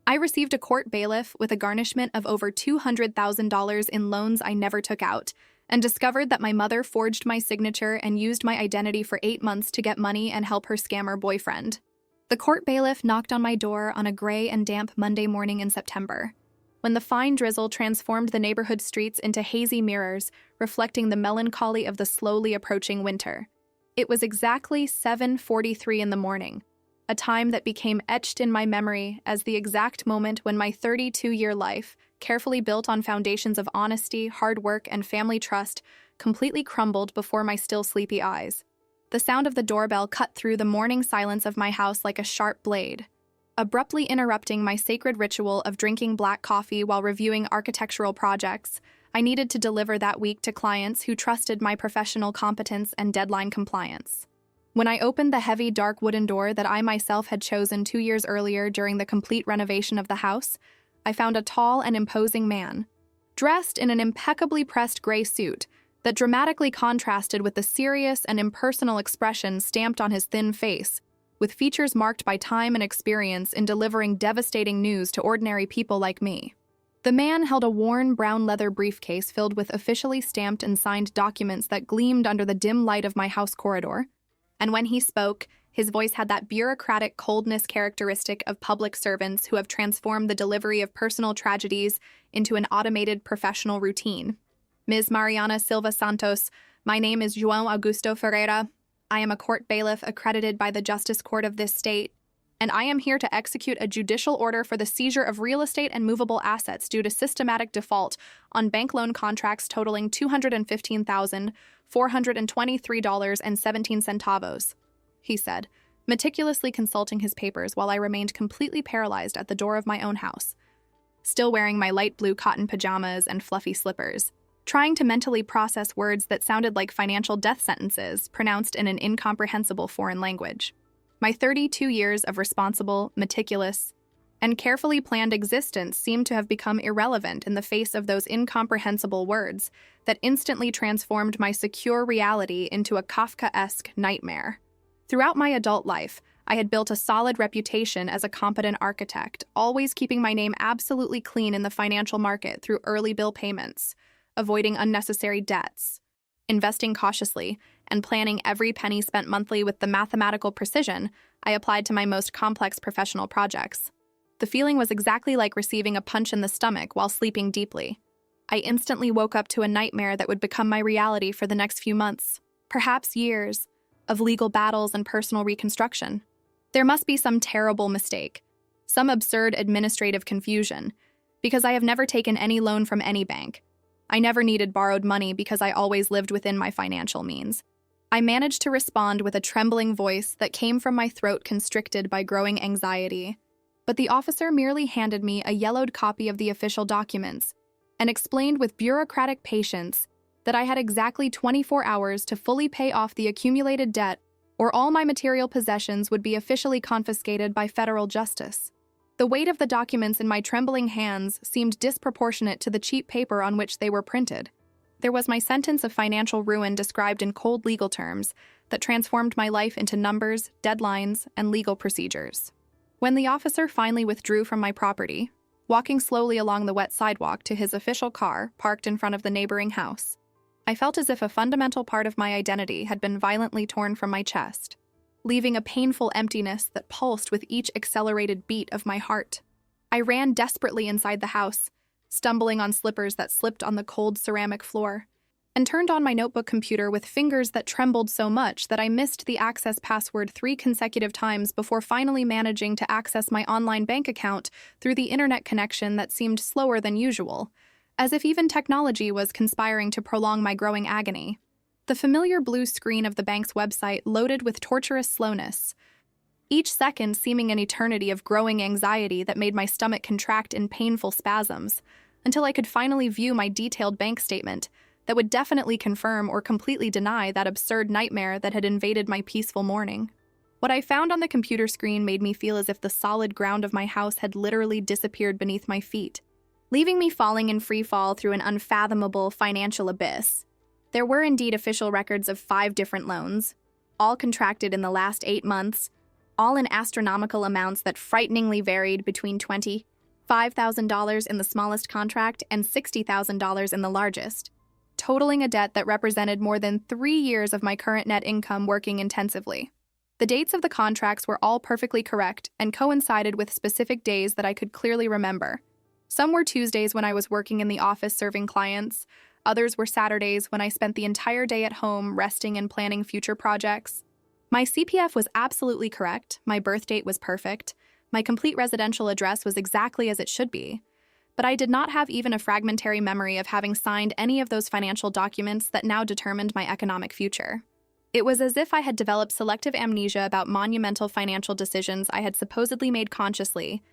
I received a court bailiff with a garnishment of over $200,000 in loans I never took out, and discovered that my mother forged my signature and used my identity for 8 months to get money and help her scammer boyfriend. The court bailiff knocked on my door on a gray and damp Monday morning in September, when the fine drizzle transformed the neighborhood streets into hazy mirrors, reflecting the melancholy of the slowly approaching winter. It was exactly 7:43 in the morning, a time that became etched in my memory as the exact moment when my 32-year life, carefully built on foundations of honesty, hard work, and family trust, completely crumbled before my still sleepy eyes. The sound of the doorbell cut through the morning silence of my house like a sharp blade, abruptly interrupting my sacred ritual of drinking black coffee while reviewing architectural projects I needed to deliver that week to clients who trusted my professional competence and deadline compliance. When I opened the heavy, dark wooden door that I myself had chosen 2 years earlier during the complete renovation of the house, I found a tall and imposing man, dressed in an impeccably pressed gray suit that dramatically contrasted with the serious and impersonal expression stamped on his thin face, with features marked by time and experience in delivering devastating news to ordinary people like me. The man held a worn brown leather briefcase filled with officially stamped and signed documents that gleamed under the dim light of my house corridor, and when he spoke, his voice had that bureaucratic coldness characteristic of public servants who have transformed the delivery of personal tragedies into an automated professional routine. Ms. Mariana Silva Santos, my name is João Augusto Ferreira. I am a court bailiff accredited by the Justice Court of this state, and I am here to execute a judicial order for the seizure of real estate and movable assets due to systematic default on bank loan contracts totaling $215,423.17, he said, meticulously consulting his papers while I remained completely paralyzed at the door of my own house, still wearing my light blue cotton pajamas and fluffy slippers, trying to mentally process words that sounded like financial death sentences pronounced in an incomprehensible foreign language. My 32 years of responsible, meticulous, and carefully planned existence seemed to have become irrelevant in the face of those incomprehensible words that instantly transformed my secure reality into a Kafkaesque nightmare. Throughout my adult life, I had built a solid reputation as a competent architect, always keeping my name absolutely clean in the financial market through early bill payments, avoiding unnecessary debts, investing cautiously, and planning every penny spent monthly with the mathematical precision I applied to my most complex professional projects. The feeling was exactly like receiving a punch in the stomach while sleeping deeply. I instantly woke up to a nightmare that would become my reality for the next few months, perhaps years, of legal battles and personal reconstruction. There must be some terrible mistake, some absurd administrative confusion, because I have never taken any loan from any bank. I never needed borrowed money because I always lived within my financial means. I managed to respond with a trembling voice that came from my throat constricted by growing anxiety. But the officer merely handed me a yellowed copy of the official documents and explained with bureaucratic patience that I had exactly 24 hours to fully pay off the accumulated debt, or all my material possessions would be officially confiscated by federal justice. The weight of the documents in my trembling hands seemed disproportionate to the cheap paper on which they were printed. There was my sentence of financial ruin described in cold legal terms that transformed my life into numbers, deadlines, and legal procedures. When the officer finally withdrew from my property, walking slowly along the wet sidewalk to his official car parked in front of the neighboring house, I felt as if a fundamental part of my identity had been violently torn from my chest, leaving a painful emptiness that pulsed with each accelerated beat of my heart. I ran desperately inside the house, stumbling on slippers that slipped on the cold ceramic floor, and turned on my notebook computer with fingers that trembled so much that I missed the access password 3 consecutive times before finally managing to access my online bank account through the internet connection that seemed slower than usual, as if even technology was conspiring to prolong my growing agony. The familiar blue screen of the bank's website loaded with torturous slowness, each second seeming an eternity of growing anxiety that made my stomach contract in painful spasms, until I could finally view my detailed bank statement that would definitely confirm or completely deny that absurd nightmare that had invaded my peaceful morning. What I found on the computer screen made me feel as if the solid ground of my house had literally disappeared beneath my feet, leaving me falling in free fall through an unfathomable financial abyss. There were indeed official records of 5 different loans, all contracted in the last 8 months, all in astronomical amounts that frighteningly varied between $20,000 $5,000 in the smallest contract and $60,000 in the largest, totaling a debt that represented more than 3 years of my current net income working intensively. The dates of the contracts were all perfectly correct and coincided with specific days that I could clearly remember. Some were Tuesdays when I was working in the office serving clients. Others were Saturdays when I spent the entire day at home resting and planning future projects. My CPF was absolutely correct, my birth date was perfect, my complete residential address was exactly as it should be. But I did not have even a fragmentary memory of having signed any of those financial documents that now determined my economic future. It was as if I had developed selective amnesia about monumental financial decisions I had supposedly made consciously,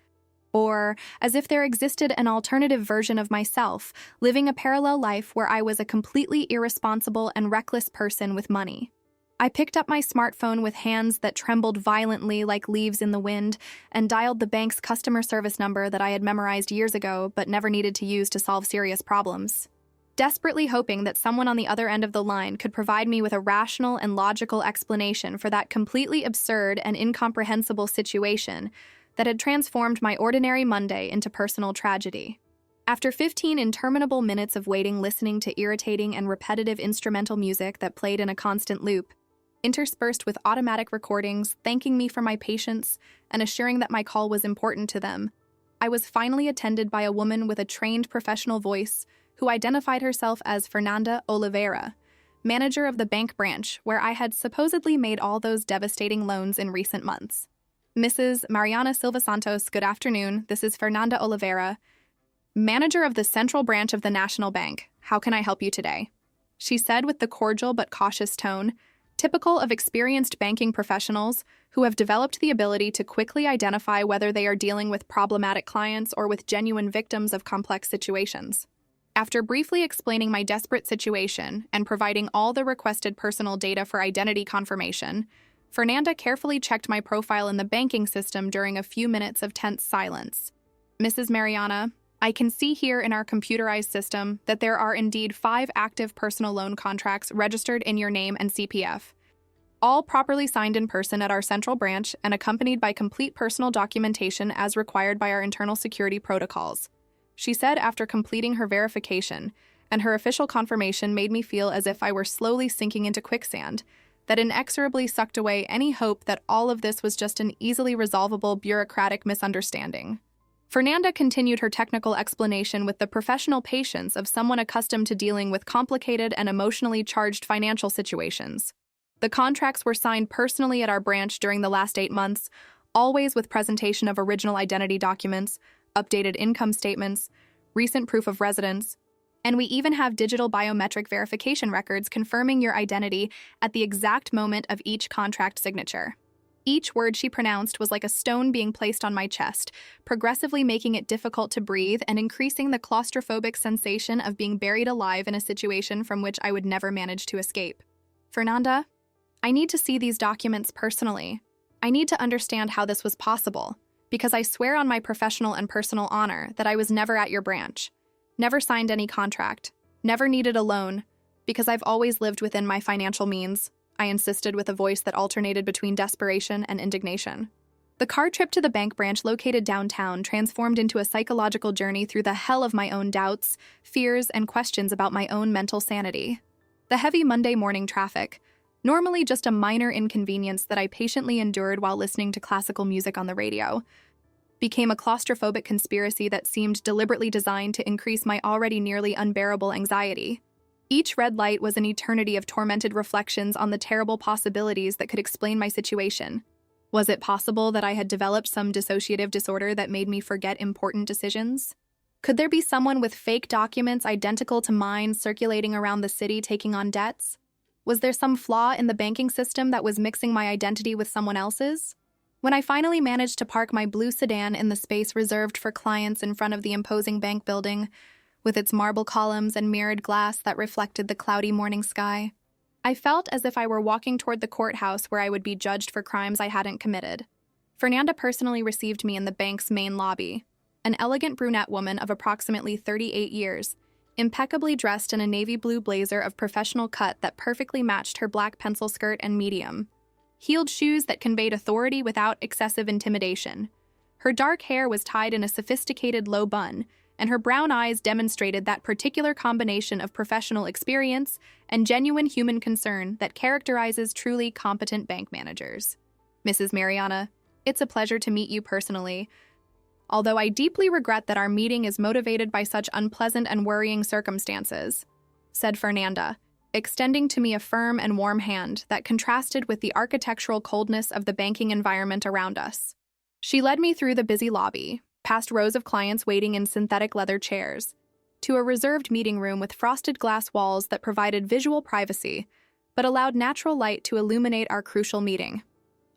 or as if there existed an alternative version of myself, living a parallel life where I was a completely irresponsible and reckless person with money. I picked up my smartphone with hands that trembled violently like leaves in the wind and dialed the bank's customer service number that I had memorized years ago but never needed to use to solve serious problems, desperately hoping that someone on the other end of the line could provide me with a rational and logical explanation for that completely absurd and incomprehensible situation that had transformed my ordinary Monday into personal tragedy. After 15 interminable minutes of waiting, listening to irritating and repetitive instrumental music that played in a constant loop, interspersed with automatic recordings thanking me for my patience and assuring that my call was important to them, I was finally attended by a woman with a trained professional voice who identified herself as Fernanda Oliveira, manager of the bank branch where I had supposedly made all those devastating loans in recent months. Mrs. Mariana Silva Santos, good afternoon. This is Fernanda Oliveira, manager of the central branch of the National Bank. How can I help you today? She said with the cordial but cautious tone, typical of experienced banking professionals who have developed the ability to quickly identify whether they are dealing with problematic clients or with genuine victims of complex situations. After briefly explaining my desperate situation and providing all the requested personal data for identity confirmation, Fernanda carefully checked my profile in the banking system during a few minutes of tense silence. Mrs. Mariana, I can see here in our computerized system that there are indeed 5 active personal loan contracts registered in your name and CPF, all properly signed in person at our central branch and accompanied by complete personal documentation as required by our internal security protocols, she said after completing her verification, and her official confirmation made me feel as if I were slowly sinking into quicksand, that inexorably sucked away any hope that all of this was just an easily resolvable bureaucratic misunderstanding. Fernanda continued her technical explanation with the professional patience of someone accustomed to dealing with complicated and emotionally charged financial situations. The contracts were signed personally at our branch during the last 8 months, always with presentation of original identity documents, updated income statements, recent proof of residence, and we even have digital biometric verification records confirming your identity at the exact moment of each contract signature. Each word she pronounced was like a stone being placed on my chest, progressively making it difficult to breathe and increasing the claustrophobic sensation of being buried alive in a situation from which I would never manage to escape. Fernanda, I need to see these documents personally. I need to understand how this was possible, because I swear on my professional and personal honor that I was never at your branch, never signed any contract, never needed a loan, because I've always lived within my financial means, I insisted with a voice that alternated between desperation and indignation. The car trip to the bank branch located downtown transformed into a psychological journey through the hell of my own doubts, fears, and questions about my own mental sanity. The heavy Monday morning traffic, normally just a minor inconvenience that I patiently endured while listening to classical music on the radio, became a claustrophobic conspiracy that seemed deliberately designed to increase my already nearly unbearable anxiety. Each red light was an eternity of tormented reflections on the terrible possibilities that could explain my situation. Was it possible that I had developed some dissociative disorder that made me forget important decisions? Could there be someone with fake documents identical to mine circulating around the city taking on debts? Was there some flaw in the banking system that was mixing my identity with someone else's? When I finally managed to park my blue sedan in the space reserved for clients in front of the imposing bank building, with its marble columns and mirrored glass that reflected the cloudy morning sky, I felt as if I were walking toward the courthouse where I would be judged for crimes I hadn't committed. Fernanda personally received me in the bank's main lobby, an elegant brunette woman of approximately 38 years, impeccably dressed in a navy blue blazer of professional cut that perfectly matched her black pencil skirt and medium, heeled shoes that conveyed authority without excessive intimidation. Her dark hair was tied in a sophisticated low bun, and her brown eyes demonstrated that particular combination of professional experience and genuine human concern that characterizes truly competent bank managers. Mrs. Mariana, it's a pleasure to meet you personally, although I deeply regret that our meeting is motivated by such unpleasant and worrying circumstances, said Fernanda, extending to me a firm and warm hand that contrasted with the architectural coldness of the banking environment around us. She led me through the busy lobby, past rows of clients waiting in synthetic leather chairs, to a reserved meeting room with frosted glass walls that provided visual privacy, but allowed natural light to illuminate our crucial meeting.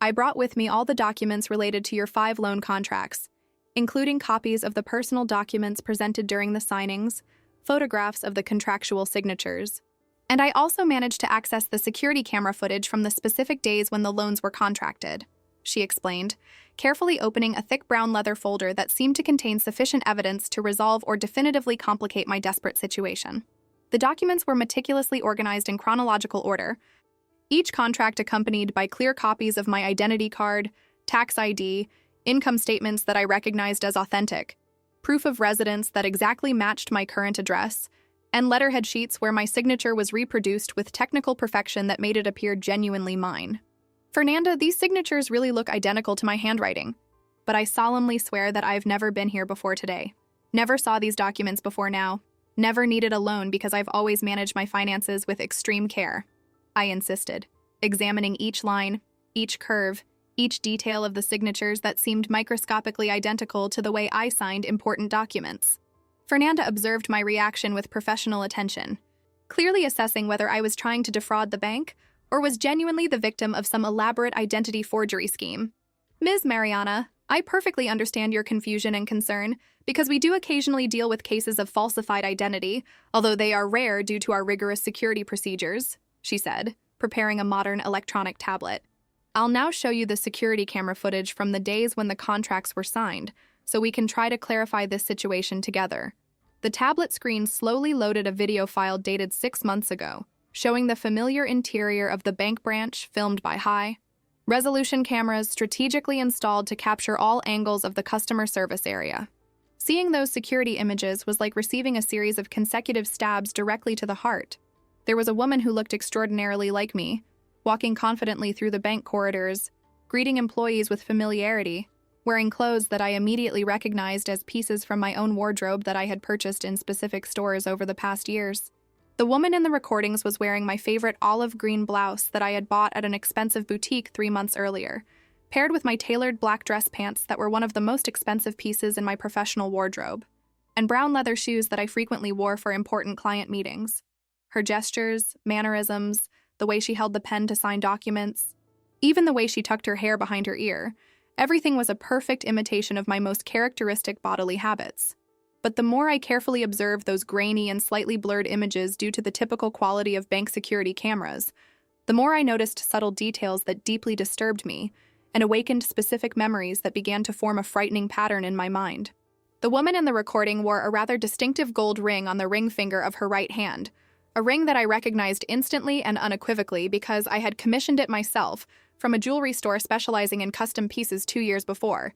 I brought with me all the documents related to your 5 loan contracts, including copies of the personal documents presented during the signings, photographs of the contractual signatures, and I also managed to access the security camera footage from the specific days when the loans were contracted, she explained, carefully opening a thick brown leather folder that seemed to contain sufficient evidence to resolve or definitively complicate my desperate situation. The documents were meticulously organized in chronological order, each contract accompanied by clear copies of my identity card, tax ID, income statements that I recognized as authentic, proof of residence that exactly matched my current address, and letterhead sheets where my signature was reproduced with technical perfection that made it appear genuinely mine. Fernanda, these signatures really look identical to my handwriting, but I solemnly swear that I've never been here before today. Never saw these documents before now. Never needed a loan because I've always managed my finances with extreme care. I insisted, examining each line, each curve, each detail of the signatures that seemed microscopically identical to the way I signed important documents. Fernanda observed my reaction with professional attention, clearly assessing whether I was trying to defraud the bank or was genuinely the victim of some elaborate identity forgery scheme. Ms. Mariana, I perfectly understand your confusion and concern because we do occasionally deal with cases of falsified identity, although they are rare due to our rigorous security procedures, she said, preparing a modern electronic tablet. I'll now show you the security camera footage from the days when the contracts were signed, so we can try to clarify this situation together. The tablet screen slowly loaded a video file dated 6 months ago, showing the familiar interior of the bank branch filmed by high-resolution cameras strategically installed to capture all angles of the customer service area. Seeing those security images was like receiving a series of consecutive stabs directly to the heart. There was a woman who looked extraordinarily like me, walking confidently through the bank corridors, greeting employees with familiarity, wearing clothes that I immediately recognized as pieces from my own wardrobe that I had purchased in specific stores over the past years. The woman in the recordings was wearing my favorite olive green blouse that I had bought at an expensive boutique 3 months earlier, paired with my tailored black dress pants that were one of the most expensive pieces in my professional wardrobe, and brown leather shoes that I frequently wore for important client meetings. Her gestures, mannerisms, the way she held the pen to sign documents, even the way she tucked her hair behind her ear, everything was a perfect imitation of my most characteristic bodily habits. But the more I carefully observed those grainy and slightly blurred images due to the typical quality of bank security cameras, the more I noticed subtle details that deeply disturbed me and awakened specific memories that began to form a frightening pattern in my mind. The woman in the recording wore a rather distinctive gold ring on the ring finger of her right hand, a ring that I recognized instantly and unequivocally because I had commissioned it myself from a jewelry store specializing in custom pieces 2 years before,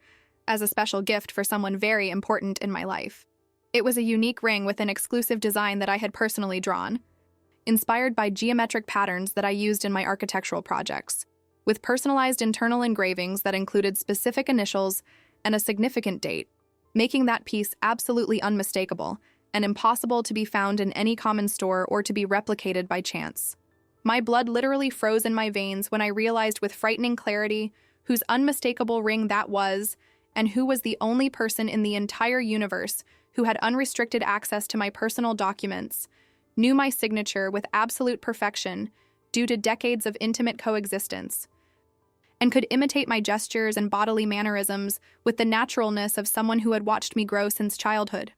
as a special gift for someone very important in my life. It was a unique ring with an exclusive design that I had personally drawn, inspired by geometric patterns that I used in my architectural projects, with personalized internal engravings that included specific initials and a significant date, making that piece absolutely unmistakable and impossible to be found in any common store or to be replicated by chance. My blood literally froze in my veins when I realized with frightening clarity whose unmistakable ring that was and who was the only person in the entire universe who had unrestricted access to my personal documents, knew my signature with absolute perfection due to decades of intimate coexistence, and could imitate my gestures and bodily mannerisms with the naturalness of someone who had watched me grow since childhood.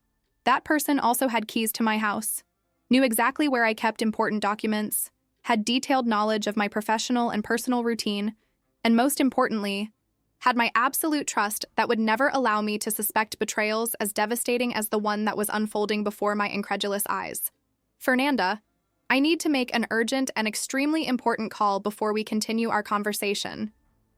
That person also had keys to my house, knew exactly where I kept important documents, had detailed knowledge of my professional and personal routine, and most importantly, had my absolute trust that would never allow me to suspect betrayals as devastating as the one that was unfolding before my incredulous eyes. Fernanda, I need to make an urgent and extremely important call before we continue our conversation,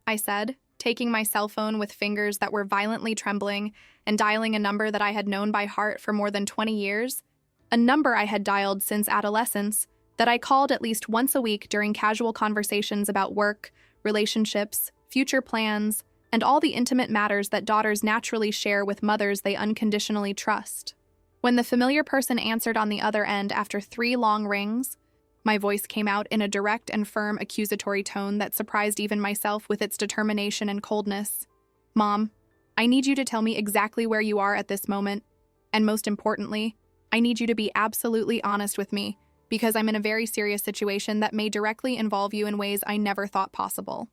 I said, taking my cell phone with fingers that were violently trembling and dialing a number that I had known by heart for more than 20 years, a number I had dialed since adolescence, that I called at least once a week during casual conversations about work, relationships, future plans, and all the intimate matters that daughters naturally share with mothers they unconditionally trust. When the familiar person answered on the other end after 3 long rings, my voice came out in a direct and firm accusatory tone that surprised even myself with its determination and coldness. "Mom, I need you to tell me exactly where you are at this moment, and most importantly, I need you to be absolutely honest with me, because I'm in a very serious situation that may directly involve you in ways I never thought possible."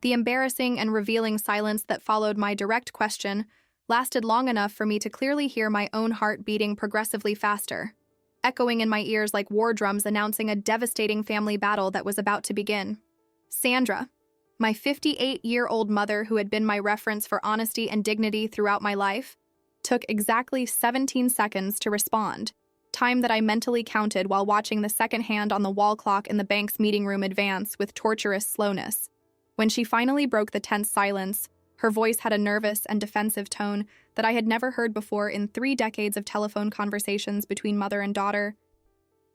The embarrassing and revealing silence that followed my direct question lasted long enough for me to clearly hear my own heart beating progressively faster, echoing in my ears like war drums announcing a devastating family battle that was about to begin. Sandra, my 58-year-old mother who had been my reference for honesty and dignity throughout my life, took exactly 17 seconds to respond, time that I mentally counted while watching the second hand on the wall clock in the bank's meeting room advance with torturous slowness. When she finally broke the tense silence, her voice had a nervous and defensive tone that I had never heard before in 3 decades of telephone conversations between mother and daughter.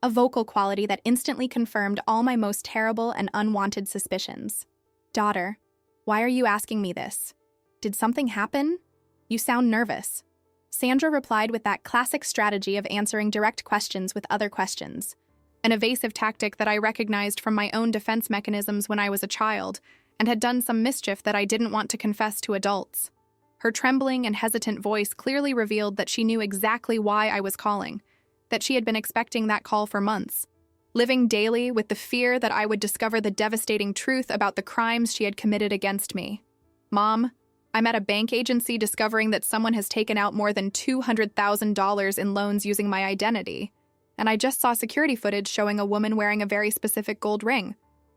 A vocal quality that instantly confirmed all my most terrible and unwanted suspicions. "Daughter, why are you asking me this? Did something happen? You sound nervous." Sandra replied with that classic strategy of answering direct questions with other questions, an evasive tactic that I recognized from my own defense mechanisms when I was a child, and had done some mischief that I didn't want to confess to adults. Her trembling and hesitant voice clearly revealed that she knew exactly why I was calling, that she had been expecting that call for months, living daily with the fear that I would discover the devastating truth about the crimes she had committed against me. "Mom, I'm at a bank agency discovering that someone has taken out more than $200,000 in loans using my identity, and I just saw security footage showing a woman wearing a very specific gold ring.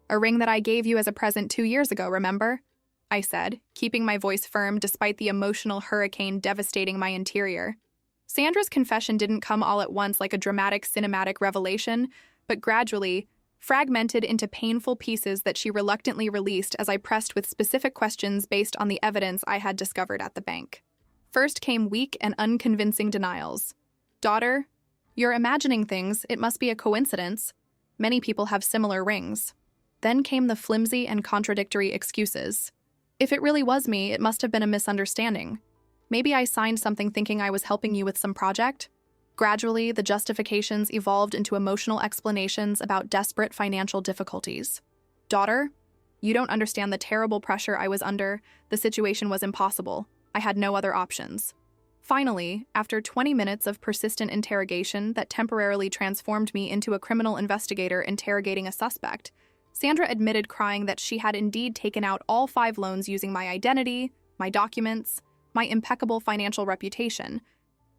A ring that I gave you as a present 2 years ago, remember?" I said, keeping my voice firm despite the emotional hurricane devastating my interior. Sandra's confession didn't come all at once like a dramatic cinematic revelation, but gradually, fragmented into painful pieces that she reluctantly released as I pressed with specific questions based on the evidence I had discovered at the bank. First came weak and unconvincing denials. "Daughter, you're imagining things. It must be a coincidence. Many people have similar rings." Then came the flimsy and contradictory excuses. "If it really was me, it must have been a misunderstanding. Maybe I signed something thinking I was helping you with some project." Gradually, the justifications evolved into emotional explanations about desperate financial difficulties. "Daughter, you don't understand the terrible pressure I was under. The situation was impossible. I had no other options." Finally, after 20 minutes of persistent interrogation that temporarily transformed me into a criminal investigator interrogating a suspect, Sandra admitted crying that she had indeed taken out all 5 loans using my identity, my documents, my impeccable financial reputation,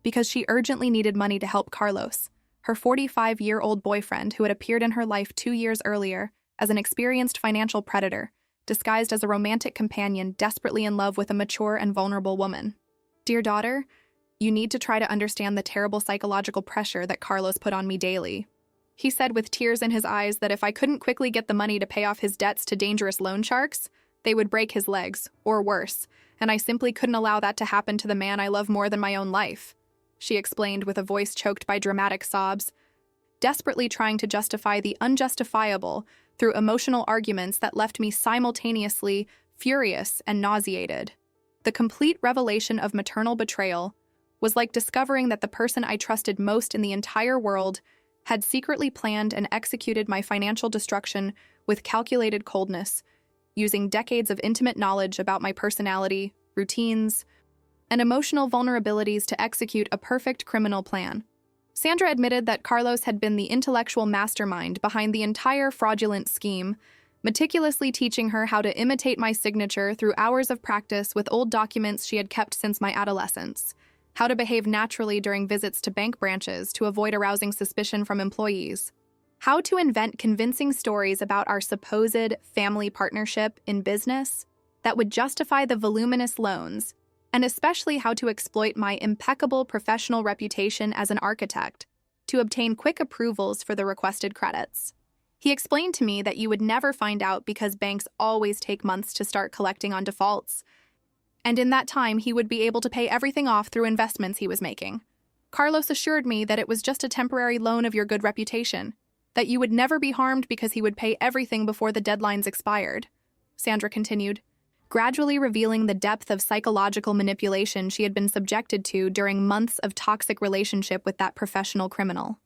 because she urgently needed money to help Carlos, her 45-year-old boyfriend who had appeared in her life 2 years earlier as an experienced financial predator, disguised as a romantic companion desperately in love with a mature and vulnerable woman. "Dear daughter, you need to try to understand the terrible psychological pressure that Carlos put on me daily." He said with tears in his eyes that if I couldn't quickly get the money to pay off his debts to dangerous loan sharks, they would break his legs, or worse, and I simply couldn't allow that to happen to the man I love more than my own life, she explained with a voice choked by dramatic sobs, desperately trying to justify the unjustifiable through emotional arguments that left me simultaneously furious and nauseated. The complete revelation of maternal betrayal was like discovering that the person I trusted most in the entire world had secretly planned and executed my financial destruction with calculated coldness, using decades of intimate knowledge about my personality, routines, and emotional vulnerabilities to execute a perfect criminal plan. Sandra admitted that Carlos had been the intellectual mastermind behind the entire fraudulent scheme, meticulously teaching her how to imitate my signature through hours of practice with old documents she had kept since my adolescence, how to behave naturally during visits to bank branches to avoid arousing suspicion from employees, how to invent convincing stories about our supposed family partnership in business that would justify the voluminous loans, and especially how to exploit my impeccable professional reputation as an architect to obtain quick approvals for the requested credits. He explained to me that you would never find out because banks always take months to start collecting on defaults. And in that time, he would be able to pay everything off through investments he was making. Carlos assured me that it was just a temporary loan of your good reputation, that you would never be harmed because he would pay everything before the deadlines expired. Sandra continued, gradually revealing the depth of psychological manipulation she had been subjected to during months of toxic relationship with that professional criminal.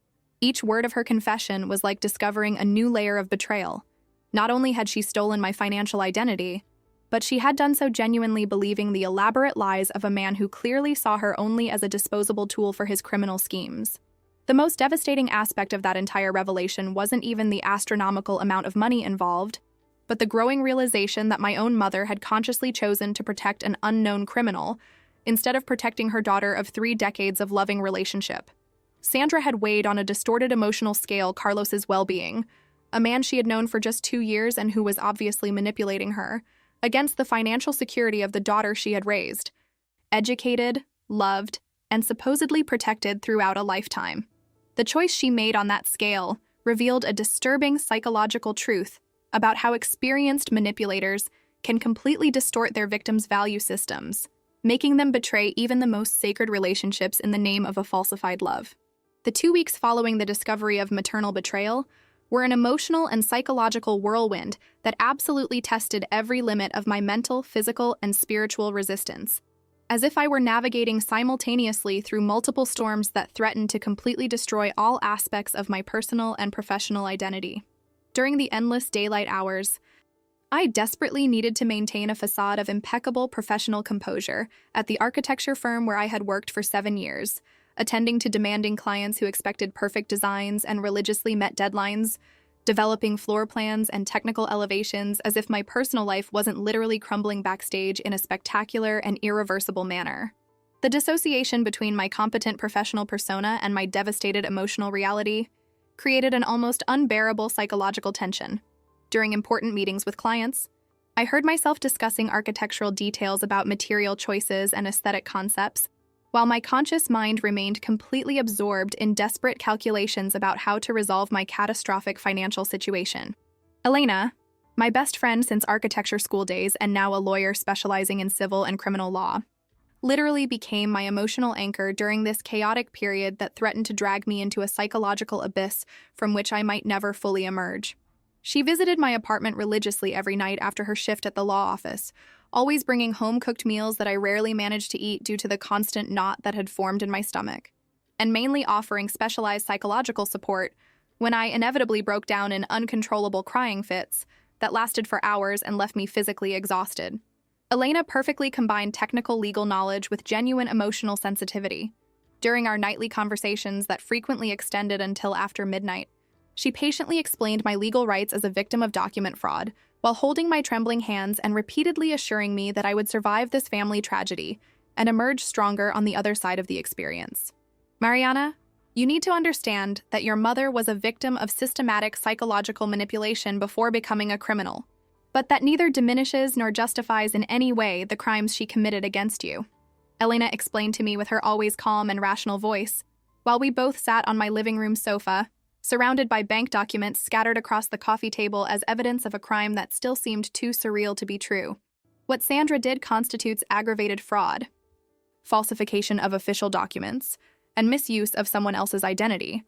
Each word of her confession was like discovering a new layer of betrayal. Not only had she stolen my financial identity, but she had done so genuinely believing the elaborate lies of a man who clearly saw her only as a disposable tool for his criminal schemes. The most devastating aspect of that entire revelation wasn't even the astronomical amount of money involved, but the growing realization that my own mother had consciously chosen to protect an unknown criminal instead of protecting her daughter of 3 decades of loving relationship. Sandra had weighed on a distorted emotional scale Carlos's well-being, a man she had known for just 2 years and who was obviously manipulating her, against the financial security of the daughter she had raised, educated, loved, and supposedly protected throughout a lifetime. The choice she made on that scale revealed a disturbing psychological truth about how experienced manipulators can completely distort their victims' value systems, making them betray even the most sacred relationships in the name of a falsified love. The 2 weeks following the discovery of maternal betrayal were an emotional and psychological whirlwind that absolutely tested every limit of my mental, physical, and spiritual resistance, as if I were navigating simultaneously through multiple storms that threatened to completely destroy all aspects of my personal and professional identity. During the endless daylight hours, I desperately needed to maintain a facade of impeccable professional composure at the architecture firm where I had worked for 7 years, attending to demanding clients who expected perfect designs and religiously met deadlines, developing floor plans and technical elevations as if my personal life wasn't literally crumbling backstage in a spectacular and irreversible manner. The dissociation between my competent professional persona and my devastated emotional reality created an almost unbearable psychological tension. During important meetings with clients, I heard myself discussing architectural details about material choices and aesthetic concepts, while my conscious mind remained completely absorbed in desperate calculations about how to resolve my catastrophic financial situation. Elena, my best friend since architecture school days and now a lawyer specializing in civil and criminal law, literally became my emotional anchor during this chaotic period that threatened to drag me into a psychological abyss from which I might never fully emerge. She visited my apartment religiously every night after her shift at the law office, always bringing home-cooked meals that I rarely managed to eat due to the constant knot that had formed in my stomach, and mainly offering specialized psychological support when I inevitably broke down in uncontrollable crying fits that lasted for hours and left me physically exhausted. Elena perfectly combined technical legal knowledge with genuine emotional sensitivity. During our nightly conversations that frequently extended until after midnight, she patiently explained my legal rights as a victim of document fraud, while holding my trembling hands and repeatedly assuring me that I would survive this family tragedy and emerge stronger on the other side of the experience. Mariana, you need to understand that your mother was a victim of systematic psychological manipulation before becoming a criminal, but that neither diminishes nor justifies in any way the crimes she committed against you. Elena explained to me with her always calm and rational voice, while we both sat on my living room sofa, surrounded by bank documents scattered across the coffee table as evidence of a crime that still seemed too surreal to be true. What Sandra did constitutes aggravated fraud, falsification of official documents, and misuse of someone else's identity.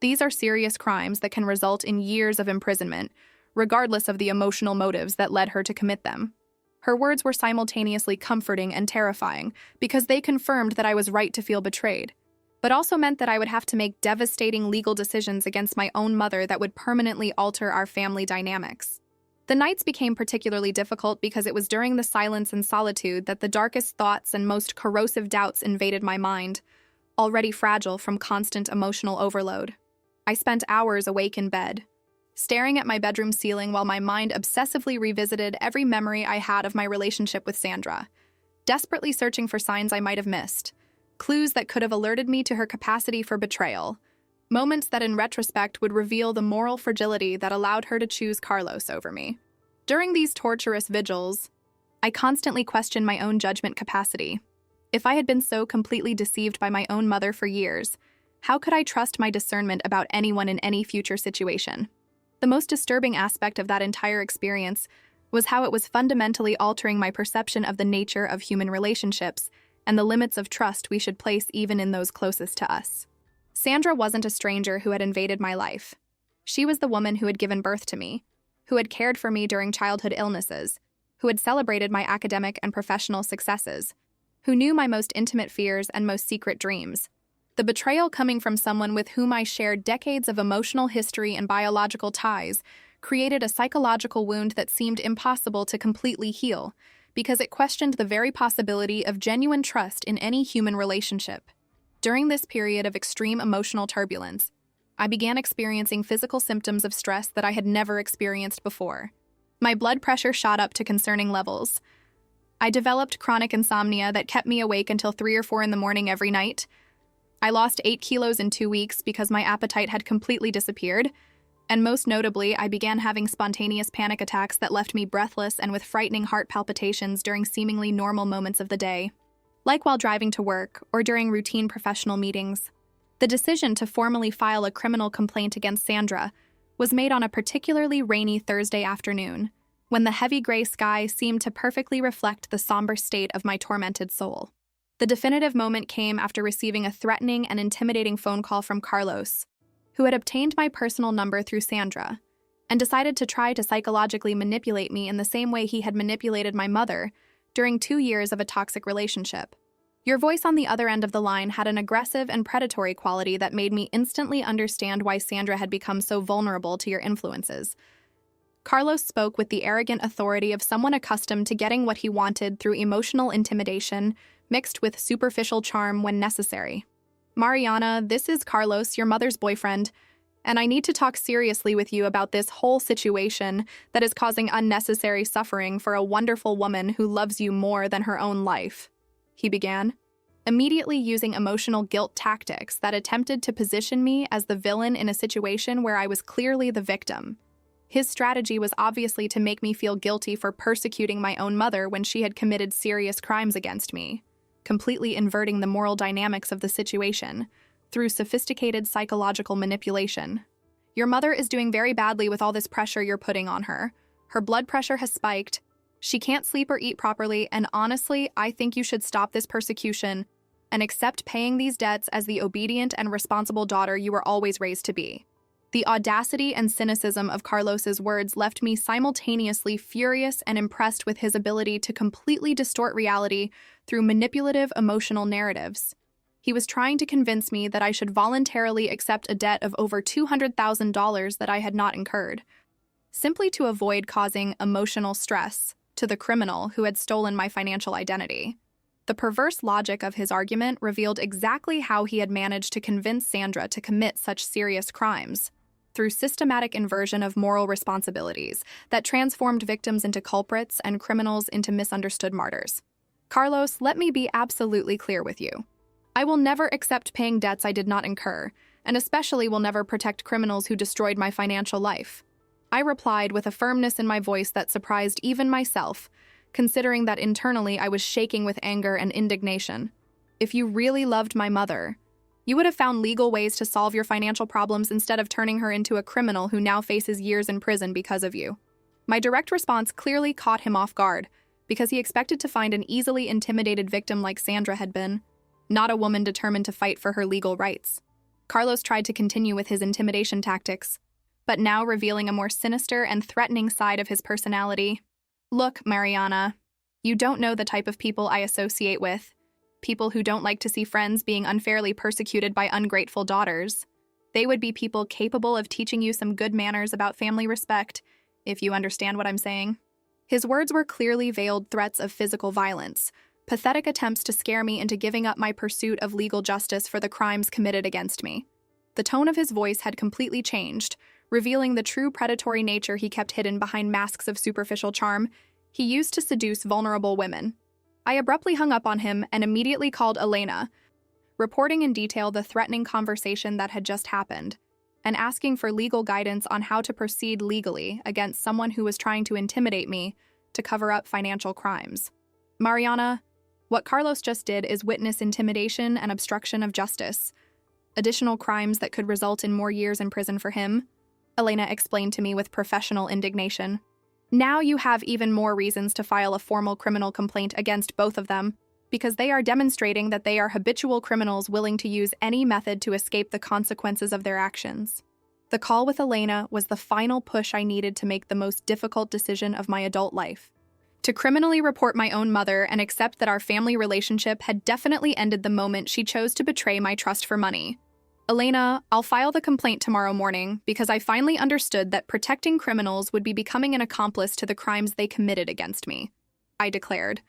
These are serious crimes that can result in years of imprisonment, regardless of the emotional motives that led her to commit them. Her words were simultaneously comforting and terrifying because they confirmed that I was right to feel betrayed, but also meant that I would have to make devastating legal decisions against my own mother that would permanently alter our family dynamics. The nights became particularly difficult because it was during the silence and solitude that the darkest thoughts and most corrosive doubts invaded my mind, already fragile from constant emotional overload. I spent hours awake in bed, staring at my bedroom ceiling while my mind obsessively revisited every memory I had of my relationship with Sandra, desperately searching for signs I might have missed, clues that could have alerted me to her capacity for betrayal, moments that in retrospect would reveal the moral fragility that allowed her to choose Carlos over me. During these torturous vigils, I constantly questioned my own judgment capacity. If I had been so completely deceived by my own mother for years, how could I trust my discernment about anyone in any future situation? The most disturbing aspect of that entire experience was how it was fundamentally altering my perception of the nature of human relationships and the limits of trust we should place even in those closest to us. Sandra wasn't a stranger who had invaded my life. She was the woman who had given birth to me, who had cared for me during childhood illnesses, who had celebrated my academic and professional successes, who knew my most intimate fears and most secret dreams. The betrayal coming from someone with whom I shared decades of emotional history and biological ties created a psychological wound that seemed impossible to completely heal, because it questioned the very possibility of genuine trust in any human relationship. During this period of extreme emotional turbulence, I began experiencing physical symptoms of stress that I had never experienced before. My blood pressure shot up to concerning levels. I developed chronic insomnia that kept me awake until 3 or 4 in the morning every night. I lost 8 kilos in 2 weeks because my appetite had completely disappeared. And most notably, I began having spontaneous panic attacks that left me breathless and with frightening heart palpitations during seemingly normal moments of the day, like while driving to work or during routine professional meetings. The decision to formally file a criminal complaint against Sandra was made on a particularly rainy Thursday afternoon, when the heavy gray sky seemed to perfectly reflect the somber state of my tormented soul. The definitive moment came after receiving a threatening and intimidating phone call from Carlos, who had obtained my personal number through Sandra, and decided to try to psychologically manipulate me in the same way he had manipulated my mother during 2 years of a toxic relationship. Your voice on the other end of the line had an aggressive and predatory quality that made me instantly understand why Sandra had become so vulnerable to your influences. Carlos spoke with the arrogant authority of someone accustomed to getting what he wanted through emotional intimidation mixed with superficial charm when necessary. Mariana, this is Carlos, your mother's boyfriend, and I need to talk seriously with you about this whole situation that is causing unnecessary suffering for a wonderful woman who loves you more than her own life, he began, immediately using emotional guilt tactics that attempted to position me as the villain in a situation where I was clearly the victim. His strategy was obviously to make me feel guilty for persecuting my own mother when she had committed serious crimes against me, completely inverting the moral dynamics of the situation through sophisticated psychological manipulation. Your mother is doing very badly with all this pressure you're putting on her. Her blood pressure has spiked. She can't sleep or eat properly, and honestly, I think you should stop this persecution and accept paying these debts as the obedient and responsible daughter you were always raised to be. The audacity and cynicism of Carlos's words left me simultaneously furious and impressed with his ability to completely distort reality through manipulative emotional narratives. He was trying to convince me that I should voluntarily accept a debt of over $200,000 that I had not incurred, simply to avoid causing emotional stress to the criminal who had stolen my financial identity. The perverse logic of his argument revealed exactly how he had managed to convince Sandra to commit such serious crimes, through systematic inversion of moral responsibilities that transformed victims into culprits and criminals into misunderstood martyrs. Carlos, let me be absolutely clear with you. I will never accept paying debts I did not incur, and especially will never protect criminals who destroyed my financial life. I replied with a firmness in my voice that surprised even myself, considering that internally I was shaking with anger and indignation. If you really loved my mother, you would have found legal ways to solve your financial problems instead of turning her into a criminal who now faces years in prison because of you. My direct response clearly caught him off guard, because he expected to find an easily intimidated victim like Sandra had been, not a woman determined to fight for her legal rights. Carlos tried to continue with his intimidation tactics, but now revealing a more sinister and threatening side of his personality. Look, Mariana, you don't know the type of people I associate with. People who don't like to see friends being unfairly persecuted by ungrateful daughters. They would be people capable of teaching you some good manners about family respect, if you understand what I'm saying. His words were clearly veiled threats of physical violence, pathetic attempts to scare me into giving up my pursuit of legal justice for the crimes committed against me. The tone of his voice had completely changed, revealing the true predatory nature he kept hidden behind masks of superficial charm he used to seduce vulnerable women. I abruptly hung up on him and immediately called Elena, reporting in detail the threatening conversation that had just happened, and asking for legal guidance on how to proceed legally against someone who was trying to intimidate me to cover up financial crimes. Mariana, what Carlos just did is witness intimidation and obstruction of justice, additional crimes that could result in more years in prison for him. Elena explained to me with professional indignation. Now you have even more reasons to file a formal criminal complaint against both of them, because they are demonstrating that they are habitual criminals willing to use any method to escape the consequences of their actions. The call with Elena was the final push I needed to make the most difficult decision of my adult life. To criminally report my own mother and accept that our family relationship had definitely ended the moment she chose to betray my trust for money. Elena, I'll file the complaint tomorrow morning because I finally understood that protecting criminals would be becoming an accomplice to the crimes they committed against me, I declared,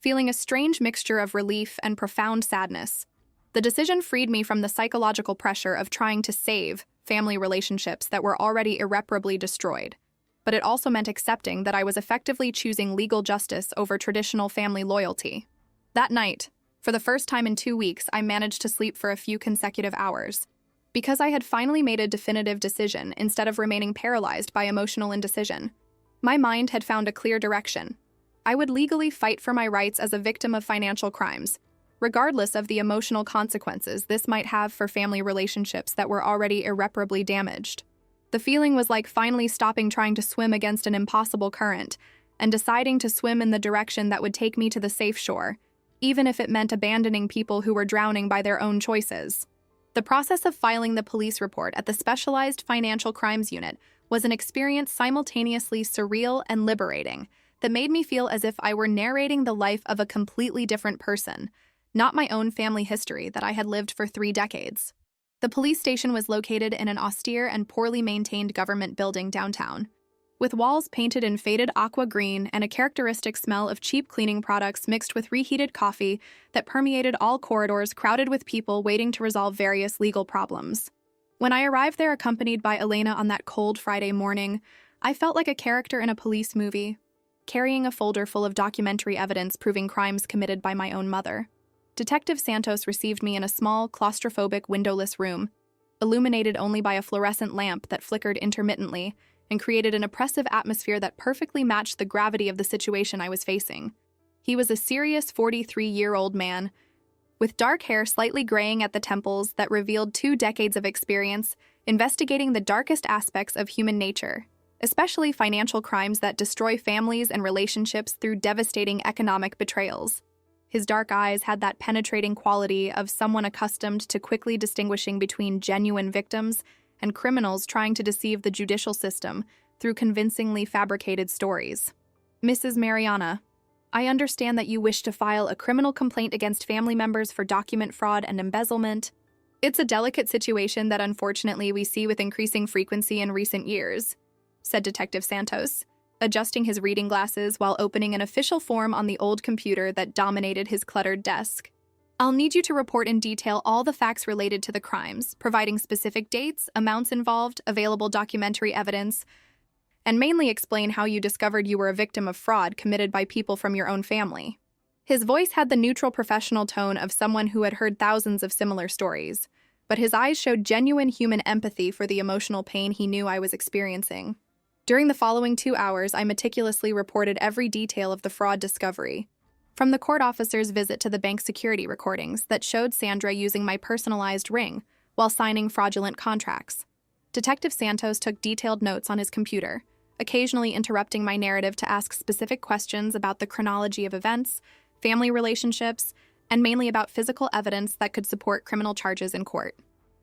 feeling a strange mixture of relief and profound sadness. The decision freed me from the psychological pressure of trying to save family relationships that were already irreparably destroyed. But it also meant accepting that I was effectively choosing legal justice over traditional family loyalty. That night, for the first time in 2 weeks, I managed to sleep for a few consecutive hours. Because I had finally made a definitive decision instead of remaining paralyzed by emotional indecision, my mind had found a clear direction. I would legally fight for my rights as a victim of financial crimes, regardless of the emotional consequences this might have for family relationships that were already irreparably damaged. The feeling was like finally stopping trying to swim against an impossible current and deciding to swim in the direction that would take me to the safe shore, even if it meant abandoning people who were drowning by their own choices. The process of filing the police report at the Specialized Financial Crimes Unit was an experience simultaneously surreal and liberating that made me feel as if I were narrating the life of a completely different person, not my own family history that I had lived for 3 decades. The police station was located in an austere and poorly maintained government building downtown, with walls painted in faded aqua green and a characteristic smell of cheap cleaning products mixed with reheated coffee that permeated all corridors crowded with people waiting to resolve various legal problems. When I arrived there accompanied by Elena on that cold Friday morning, I felt like a character in a police movie, carrying a folder full of documentary evidence proving crimes committed by my own mother. Detective Santos received me in a small, claustrophobic, windowless room, illuminated only by a fluorescent lamp that flickered intermittently and created an oppressive atmosphere that perfectly matched the gravity of the situation I was facing. He was a serious 43-year-old man, with dark hair slightly graying at the temples that revealed 2 decades of experience investigating the darkest aspects of human nature, especially financial crimes that destroy families and relationships through devastating economic betrayals. His dark eyes had that penetrating quality of someone accustomed to quickly distinguishing between genuine victims and criminals trying to deceive the judicial system through convincingly fabricated stories. Mrs. Mariana, I understand that you wish to file a criminal complaint against family members for document fraud and embezzlement. It's a delicate situation that unfortunately we see with increasing frequency in recent years, said Detective Santos, adjusting his reading glasses while opening an official form on the old computer that dominated his cluttered desk. I'll need you to report in detail all the facts related to the crimes, providing specific dates, amounts involved, available documentary evidence, and mainly explain how you discovered you were a victim of fraud committed by people from your own family. His voice had the neutral professional tone of someone who had heard thousands of similar stories, but his eyes showed genuine human empathy for the emotional pain he knew I was experiencing. During the following 2 hours, I meticulously reported every detail of the fraud discovery, from the court officer's visit to the bank security recordings that showed Sandra using my personalized ring while signing fraudulent contracts. Detective Santos took detailed notes on his computer, occasionally interrupting my narrative to ask specific questions about the chronology of events, family relationships, and mainly about physical evidence that could support criminal charges in court.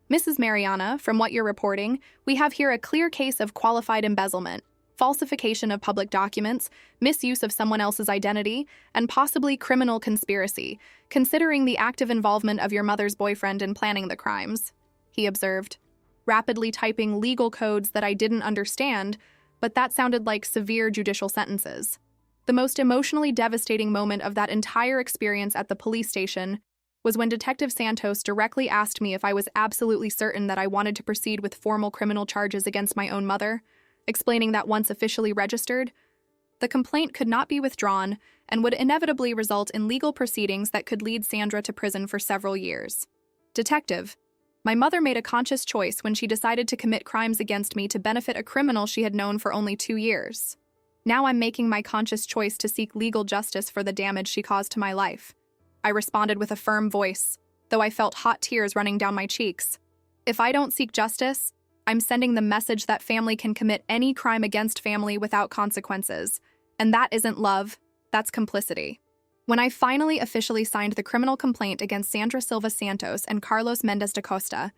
Mrs. Mariana, from what you're reporting, we have here a clear case of qualified embezzlement, falsification of public documents, misuse of someone else's identity, and possibly criminal conspiracy, considering the active involvement of your mother's boyfriend in planning the crimes, he observed, rapidly typing legal codes that I didn't understand, but that sounded like severe judicial sentences. The most emotionally devastating moment of that entire experience at the police station was when Detective Santos directly asked me if I was absolutely certain that I wanted to proceed with formal criminal charges against my own mother, explaining that once officially registered, the complaint could not be withdrawn and would inevitably result in legal proceedings that could lead Sandra to prison for several years. Detective, my mother made a conscious choice when she decided to commit crimes against me to benefit a criminal she had known for only 2 years. Now I'm making my conscious choice to seek legal justice for the damage she caused to my life. I responded with a firm voice, though I felt hot tears running down my cheeks. If I don't seek justice, I'm sending the message that family can commit any crime against family without consequences. And that isn't love, that's complicity. When I finally officially signed the criminal complaint against Sandra Silva Santos and Carlos Mendez da Costa,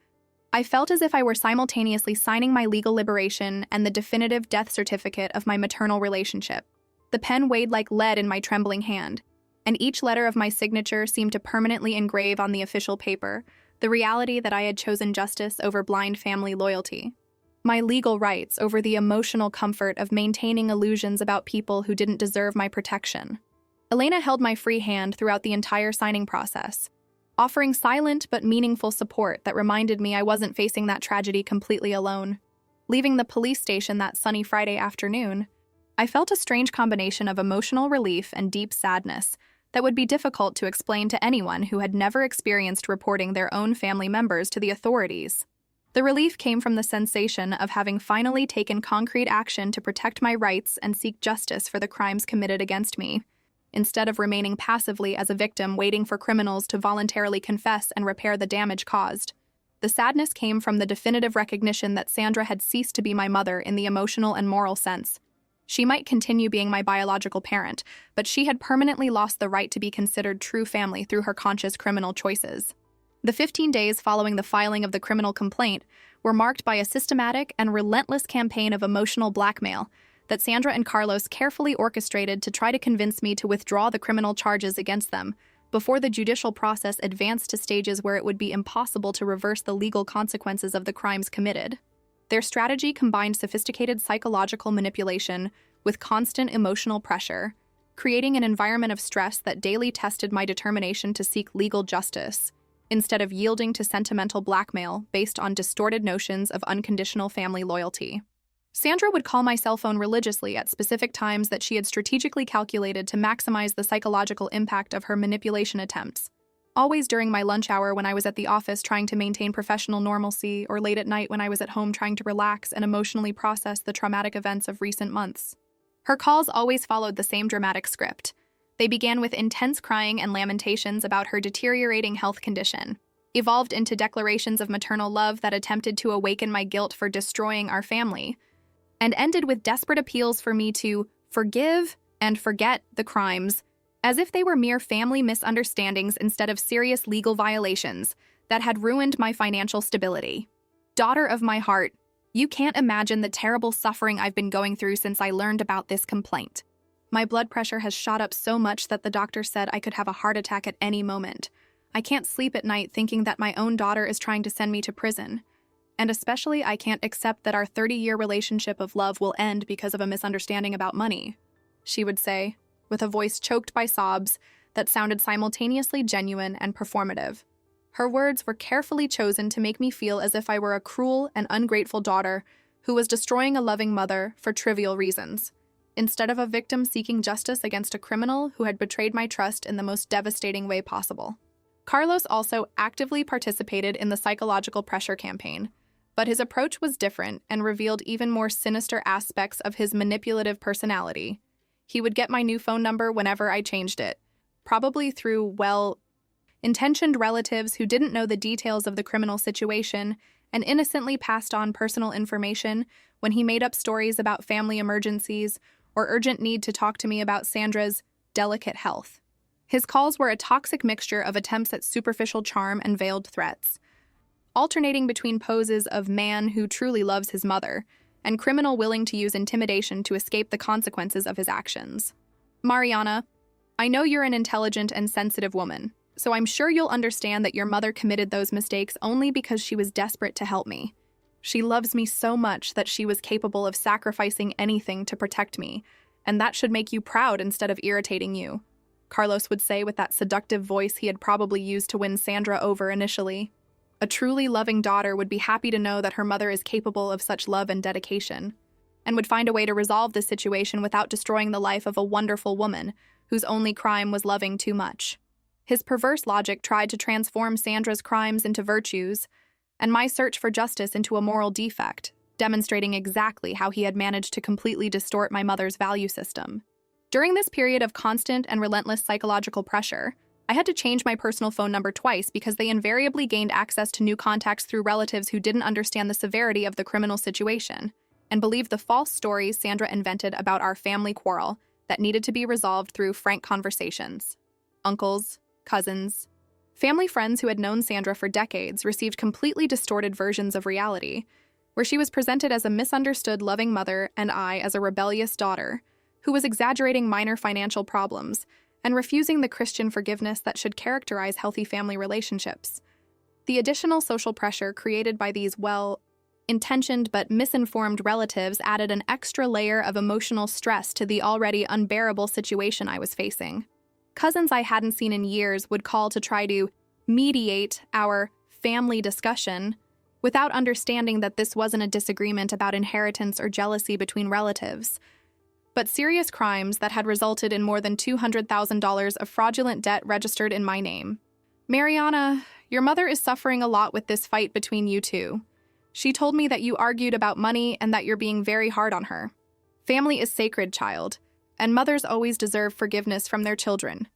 I felt as if I were simultaneously signing my legal liberation and the definitive death certificate of my maternal relationship. The pen weighed like lead in my trembling hand, and each letter of my signature seemed to permanently engrave on the official paper the reality that I had chosen justice over blind family loyalty. My legal rights over the emotional comfort of maintaining illusions about people who didn't deserve my protection. Elena held my free hand throughout the entire signing process, offering silent but meaningful support that reminded me I wasn't facing that tragedy completely alone. Leaving the police station that sunny Friday afternoon, I felt a strange combination of emotional relief and deep sadness that would be difficult to explain to anyone who had never experienced reporting their own family members to the authorities. The relief came from the sensation of having finally taken concrete action to protect my rights and seek justice for the crimes committed against me, instead of remaining passively as a victim waiting for criminals to voluntarily confess and repair the damage caused. The sadness came from the definitive recognition that Sandra had ceased to be my mother in the emotional and moral sense. She might continue being my biological parent, but she had permanently lost the right to be considered true family through her conscious criminal choices. The 15 days following the filing of the criminal complaint were marked by a systematic and relentless campaign of emotional blackmail that Sandra and Carlos carefully orchestrated to try to convince me to withdraw the criminal charges against them before the judicial process advanced to stages where it would be impossible to reverse the legal consequences of the crimes committed. Their strategy combined sophisticated psychological manipulation with constant emotional pressure, creating an environment of stress that daily tested my determination to seek legal justice, instead of yielding to sentimental blackmail based on distorted notions of unconditional family loyalty. Sandra would call my cell phone religiously at specific times that she had strategically calculated to maximize the psychological impact of her manipulation attempts. Always during my lunch hour when I was at the office trying to maintain professional normalcy, or late at night when I was at home trying to relax and emotionally process the traumatic events of recent months. Her calls always followed the same dramatic script. They began with intense crying and lamentations about her deteriorating health condition, evolved into declarations of maternal love that attempted to awaken my guilt for destroying our family, and ended with desperate appeals for me to forgive and forget the crimes, as if they were mere family misunderstandings instead of serious legal violations that had ruined my financial stability. Daughter of my heart, you can't imagine the terrible suffering I've been going through since I learned about this complaint. My blood pressure has shot up so much that the doctor said I could have a heart attack at any moment. I can't sleep at night thinking that my own daughter is trying to send me to prison. And especially, I can't accept that our 30-year relationship of love will end because of a misunderstanding about money, she would say, with a voice choked by sobs that sounded simultaneously genuine and performative. Her words were carefully chosen to make me feel as if I were a cruel and ungrateful daughter who was destroying a loving mother for trivial reasons, instead of a victim seeking justice against a criminal who had betrayed my trust in the most devastating way possible. Carlos also actively participated in the psychological pressure campaign, but his approach was different and revealed even more sinister aspects of his manipulative personality. He would get my new phone number whenever I changed it, probably through, well-intentioned relatives who didn't know the details of the criminal situation and innocently passed on personal information when he made up stories about family emergencies or urgent need to talk to me about Sandra's delicate health. His calls were a toxic mixture of attempts at superficial charm and veiled threats, alternating between poses of man who truly loves his mother and criminal willing to use intimidation to escape the consequences of his actions. Mariana, I know you're an intelligent and sensitive woman, so I'm sure you'll understand that your mother committed those mistakes only because she was desperate to help me. She loves me so much that she was capable of sacrificing anything to protect me, and that should make you proud instead of irritating you, Carlos would say with that seductive voice he had probably used to win Sandra over initially. A truly loving daughter would be happy to know that her mother is capable of such love and dedication, and would find a way to resolve the situation without destroying the life of a wonderful woman whose only crime was loving too much. His perverse logic tried to transform Sandra's crimes into virtues, and my search for justice into a moral defect, demonstrating exactly how he had managed to completely distort my mother's value system. During this period of constant and relentless psychological pressure, I had to change my personal phone number twice because they invariably gained access to new contacts through relatives who didn't understand the severity of the criminal situation and believed the false stories Sandra invented about our family quarrel that needed to be resolved through frank conversations. Uncles, cousins, family friends who had known Sandra for decades received completely distorted versions of reality, where she was presented as a misunderstood, loving mother and I as a rebellious daughter who was exaggerating minor financial problems and refusing the Christian forgiveness that should characterize healthy family relationships. The additional social pressure created by these well-intentioned but misinformed relatives added an extra layer of emotional stress to the already unbearable situation I was facing. Cousins I hadn't seen in years would call to try to mediate our family discussion without understanding that this wasn't a disagreement about inheritance or jealousy between relatives, but serious crimes that had resulted in more than $200,000 of fraudulent debt registered in my name. Mariana, your mother is suffering a lot with this fight between you two. She told me that you argued about money and that you're being very hard on her. Family is sacred, child, and mothers always deserve forgiveness from their children,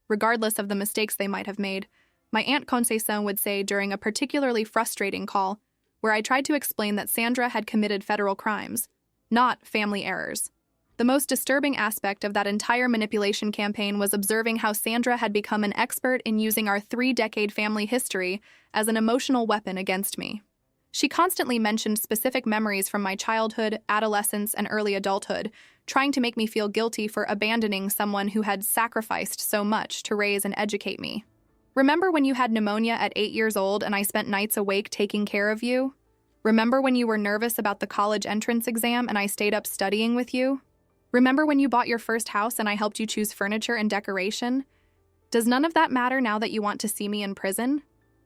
regardless of the mistakes they might have made, my Aunt Conceição would say during a particularly frustrating call, where I tried to explain that Sandra had committed federal crimes, not family errors. The most disturbing aspect of that entire manipulation campaign was observing how Sandra had become an expert in using our 3-decade family history as an emotional weapon against me. She constantly mentioned specific memories from my childhood, adolescence, and early adulthood, trying to make me feel guilty for abandoning someone who had sacrificed so much to raise and educate me. Remember when you had pneumonia at 8 years old and I spent nights awake taking care of you? Remember when you were nervous about the college entrance exam and I stayed up studying with you? Remember when you bought your first house and I helped you choose furniture and decoration? Does none of that matter now that you want to see me in prison?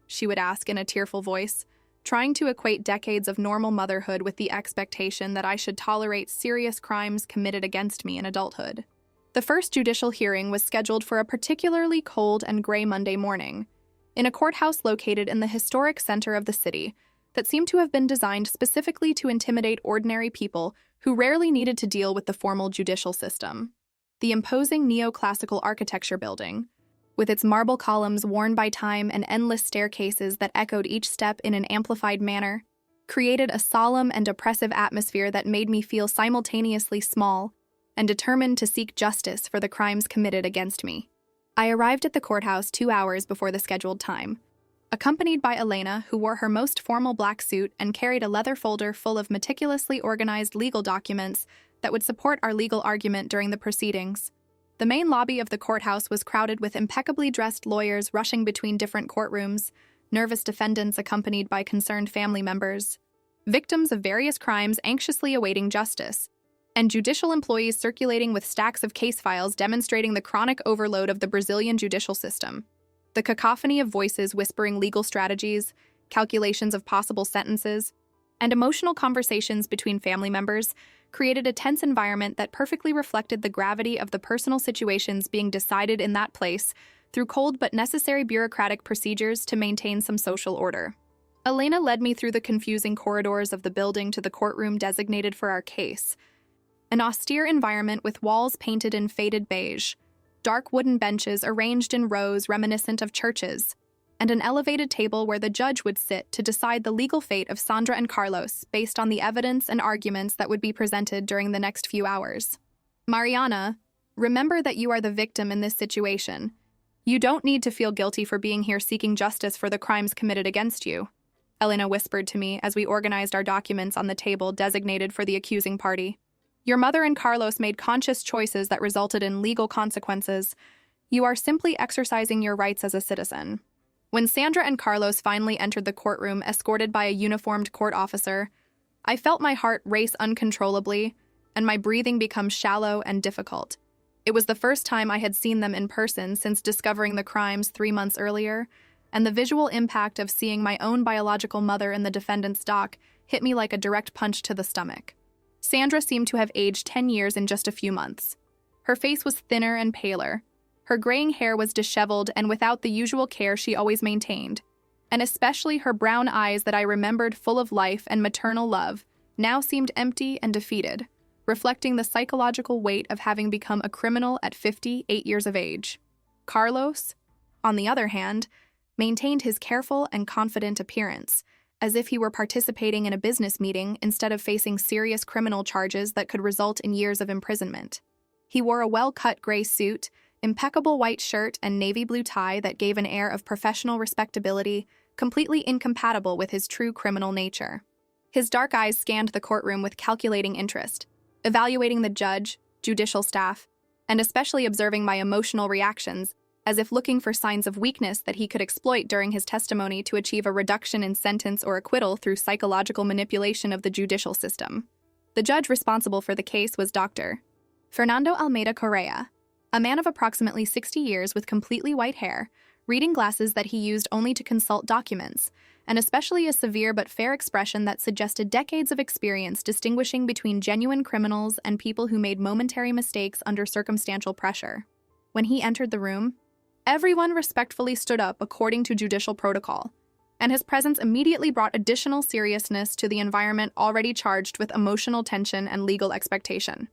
She would ask in a tearful voice, trying to equate decades of normal motherhood with the expectation that I should tolerate serious crimes committed against me in adulthood. The first judicial hearing was scheduled for a particularly cold and gray Monday morning, in a courthouse located in the historic center of the city that seemed to have been designed specifically to intimidate ordinary people who rarely needed to deal with the formal judicial system. The imposing neoclassical architecture building, with its marble columns worn by time and endless staircases that echoed each step in an amplified manner, created a solemn and oppressive atmosphere that made me feel simultaneously small and determined to seek justice for the crimes committed against me. I arrived at the courthouse 2 hours before the scheduled time, accompanied by Elena, who wore her most formal black suit and carried a leather folder full of meticulously organized legal documents that would support our legal argument during the proceedings. The main lobby of the courthouse was crowded with impeccably dressed lawyers rushing between different courtrooms, nervous defendants accompanied by concerned family members, victims of various crimes anxiously awaiting justice, and judicial employees circulating with stacks of case files demonstrating the chronic overload of the Brazilian judicial system. The cacophony of voices whispering legal strategies, calculations of possible sentences, and emotional conversations between family members created a tense environment that perfectly reflected the gravity of the personal situations being decided in that place through cold but necessary bureaucratic procedures to maintain some social order. Elena led me through the confusing corridors of the building to the courtroom designated for our case, an austere environment with walls painted in faded beige, dark wooden benches arranged in rows reminiscent of churches, and an elevated table where the judge would sit to decide the legal fate of Sandra and Carlos based on the evidence and arguments that would be presented during the next few hours. Mariana, remember that you are the victim in this situation. You don't need to feel guilty for being here seeking justice for the crimes committed against you, Elena whispered to me as we organized our documents on the table designated for the accusing party. Your mother and Carlos made conscious choices that resulted in legal consequences. You are simply exercising your rights as a citizen. When Sandra and Carlos finally entered the courtroom escorted by a uniformed court officer, I felt my heart race uncontrollably and my breathing become shallow and difficult. It was the first time I had seen them in person since discovering the crimes 3 months earlier, and the visual impact of seeing my own biological mother in the defendant's dock hit me like a direct punch to the stomach. Sandra seemed to have aged 10 years in just a few months. Her face was thinner and paler. Her graying hair was disheveled and without the usual care she always maintained, and especially her brown eyes that I remembered full of life and maternal love now seemed empty and defeated, reflecting the psychological weight of having become a criminal at 58 years of age. Carlos? on the other hand, maintained his careful and confident appearance, as if he were participating in a business meeting instead of facing serious criminal charges that could result in years of imprisonment. He wore a well-cut gray suit, impeccable white shirt, and navy blue tie that gave an air of professional respectability, completely incompatible with his true criminal nature. His dark eyes scanned the courtroom with calculating interest, evaluating the judge, judicial staff, and especially observing my emotional reactions, as if looking for signs of weakness that he could exploit during his testimony to achieve a reduction in sentence or acquittal through psychological manipulation of the judicial system. The judge responsible for the case was Dr. Fernando Almeida Correa, a man of approximately 60 years with completely white hair, reading glasses that he used only to consult documents, and especially a severe but fair expression that suggested decades of experience distinguishing between genuine criminals and people who made momentary mistakes under circumstantial pressure. When he entered the room, everyone respectfully stood up according to judicial protocol, and his presence immediately brought additional seriousness to the environment already charged with emotional tension and legal expectation.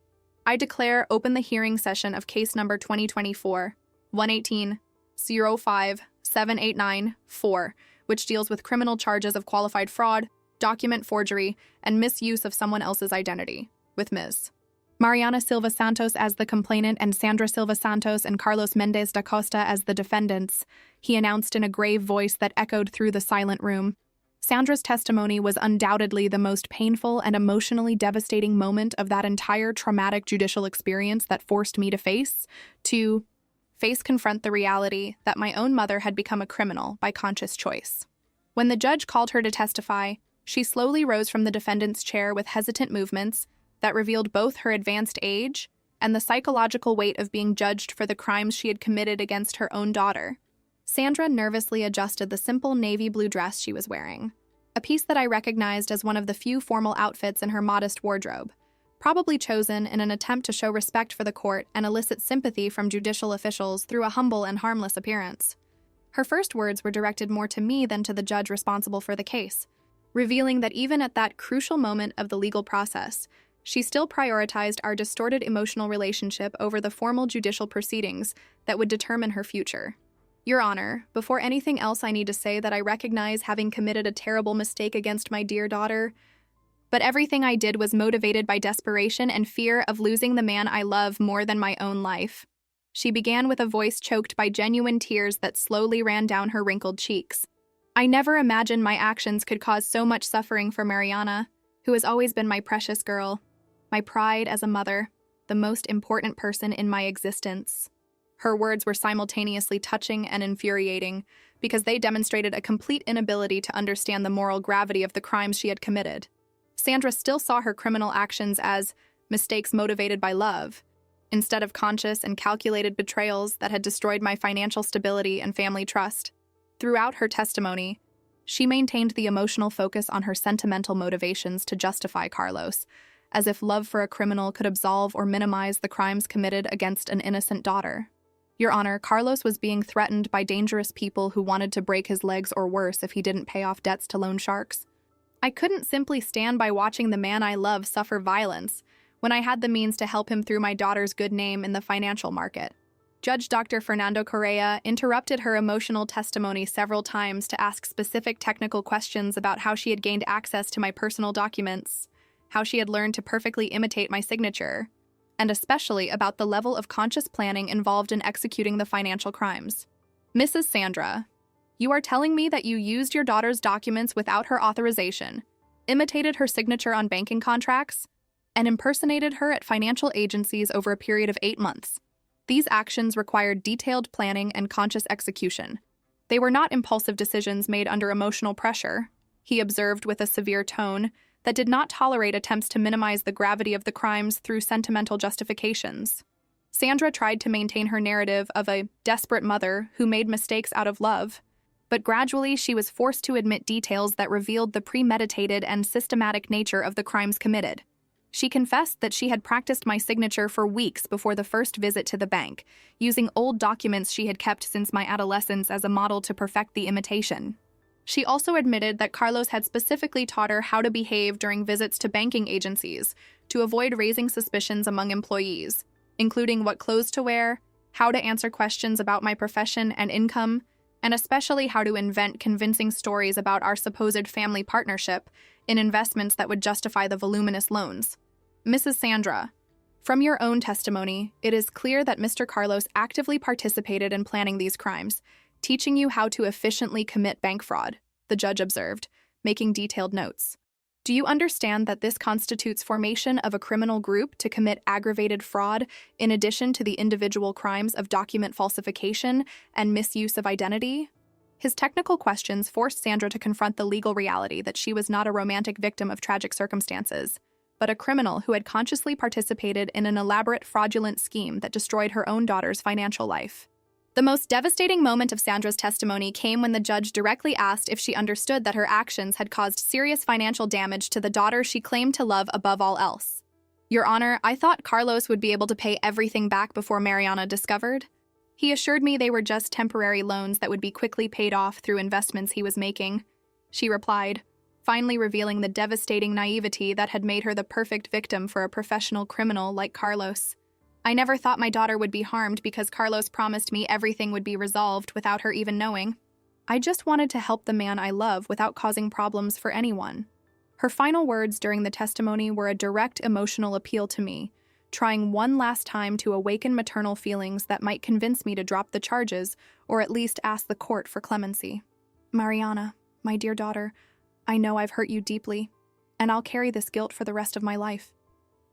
I declare open the hearing session of case number 2024-118-05-789-4, which deals with criminal charges of qualified fraud, document forgery, and misuse of someone else's identity, with Ms. Mariana Silva Santos as the complainant and Sandra Silva Santos and Carlos Mendez da Costa as the defendants, he announced in a grave voice that echoed through the silent room. Sandra's testimony was undoubtedly the most painful and emotionally devastating moment of that entire traumatic judicial experience that forced me to confront the reality that my own mother had become a criminal by conscious choice. When the judge called her to testify, she slowly rose from the defendant's chair with hesitant movements that revealed both her advanced age and the psychological weight of being judged for the crimes she had committed against her own daughter. Sandra nervously adjusted the simple navy blue dress she was wearing, a piece that I recognized as one of the few formal outfits in her modest wardrobe, probably chosen in an attempt to show respect for the court and elicit sympathy from judicial officials through a humble and harmless appearance. Her first words were directed more to me than to the judge responsible for the case, revealing that even at that crucial moment of the legal process, she still prioritized our distorted emotional relationship over the formal judicial proceedings that would determine her future. Your Honor, before anything else I need to say that I recognize having committed a terrible mistake against my dear daughter, but everything I did was motivated by desperation and fear of losing the man I love more than my own life. She began with a voice choked by genuine tears that slowly ran down her wrinkled cheeks. I never imagined my actions could cause so much suffering for Mariana, who has always been my precious girl, my pride as a mother, the most important person in my existence. Her words were simultaneously touching and infuriating because they demonstrated a complete inability to understand the moral gravity of the crimes she had committed. Sandra still saw her criminal actions as mistakes motivated by love, instead of conscious and calculated betrayals that had destroyed my financial stability and family trust. Throughout her testimony, she maintained the emotional focus on her sentimental motivations to justify Carlos, as if love for a criminal could absolve or minimize the crimes committed against an innocent daughter. Your Honor, Carlos was being threatened by dangerous people who wanted to break his legs or worse if he didn't pay off debts to loan sharks. I couldn't simply stand by watching the man I love suffer violence when I had the means to help him through my daughter's good name in the financial market. Judge Dr. Fernando Correa interrupted her emotional testimony several times to ask specific technical questions about how she had gained access to my personal documents, how she had learned to perfectly imitate my signature, and especially about the level of conscious planning involved in executing the financial crimes. Mrs. Sandra, you are telling me that you used your daughter's documents without her authorization, imitated her signature on banking contracts, and impersonated her at financial agencies over a period of 8 months. These actions required detailed planning and conscious execution. They were not impulsive decisions made under emotional pressure, he observed with a severe tone that did not tolerate attempts to minimize the gravity of the crimes through sentimental justifications. Sandra tried to maintain her narrative of a desperate mother who made mistakes out of love, but gradually she was forced to admit details that revealed the premeditated and systematic nature of the crimes committed. She confessed that she had practiced my signature for weeks before the first visit to the bank, using old documents she had kept since my adolescence as a model to perfect the imitation. She also admitted that Carlos had specifically taught her how to behave during visits to banking agencies to avoid raising suspicions among employees, including what clothes to wear, how to answer questions about my profession and income, and especially how to invent convincing stories about our supposed family partnership in investments that would justify the voluminous loans. Mrs. Sandra, from your own testimony, it is clear that Mr. Carlos actively participated in planning these crimes, teaching you how to efficiently commit bank fraud, the judge observed, making detailed notes. Do you understand that this constitutes formation of a criminal group to commit aggravated fraud in addition to the individual crimes of document falsification and misuse of identity? His technical questions forced Sandra to confront the legal reality that she was not a romantic victim of tragic circumstances, but a criminal who had consciously participated in an elaborate fraudulent scheme that destroyed her own daughter's financial life. The most devastating moment of Sandra's testimony came when the judge directly asked if she understood that her actions had caused serious financial damage to the daughter she claimed to love above all else. Your Honor, I thought Carlos would be able to pay everything back before Mariana discovered. He assured me they were just temporary loans that would be quickly paid off through investments he was making. She replied, finally revealing the devastating naivety that had made her the perfect victim for a professional criminal like Carlos. I never thought my daughter would be harmed because Carlos promised me everything would be resolved without her even knowing. I just wanted to help the man I love without causing problems for anyone. Her final words during the testimony were a direct emotional appeal to me, trying one last time to awaken maternal feelings that might convince me to drop the charges or at least ask the court for clemency. Mariana, my dear daughter, I know I've hurt you deeply, and I'll carry this guilt for the rest of my life.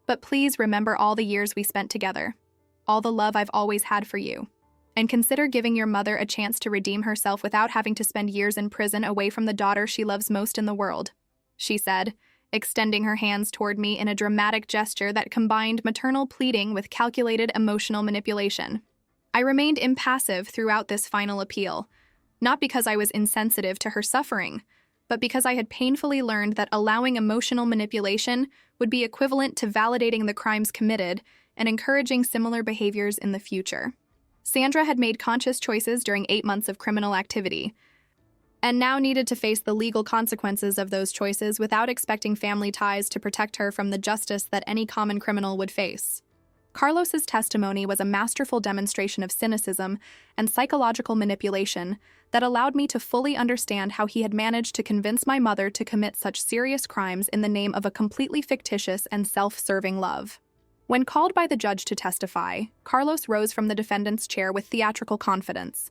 But please remember all the years we spent together, all the love I've always had for you, and consider giving your mother a chance to redeem herself without having to spend years in prison away from the daughter she loves most in the world, she said, extending her hands toward me in a dramatic gesture that combined maternal pleading with calculated emotional manipulation. I remained impassive throughout this final appeal, not because I was insensitive to her suffering, but because I had painfully learned that allowing emotional manipulation would be equivalent to validating the crimes committed and encouraging similar behaviors in the future. Sandra had made conscious choices during 8 months of criminal activity, and now needed to face the legal consequences of those choices without expecting family ties to protect her from the justice that any common criminal would face. Carlos's testimony was a masterful demonstration of cynicism and psychological manipulation that allowed me to fully understand how he had managed to convince my mother to commit such serious crimes in the name of a completely fictitious and self-serving love. When called by the judge to testify, Carlos rose from the defendant's chair with theatrical confidence,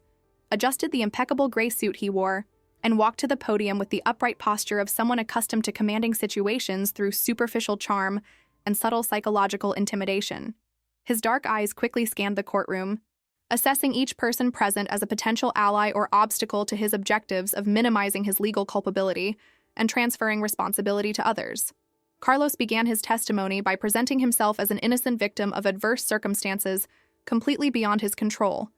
adjusted the impeccable gray suit he wore, and walked to the podium with the upright posture of someone accustomed to commanding situations through superficial charm and subtle psychological intimidation. His dark eyes quickly scanned the courtroom, assessing each person present as a potential ally or obstacle to his objectives of minimizing his legal culpability and transferring responsibility to others. Carlos began his testimony by presenting himself as an innocent victim of adverse circumstances completely beyond his control,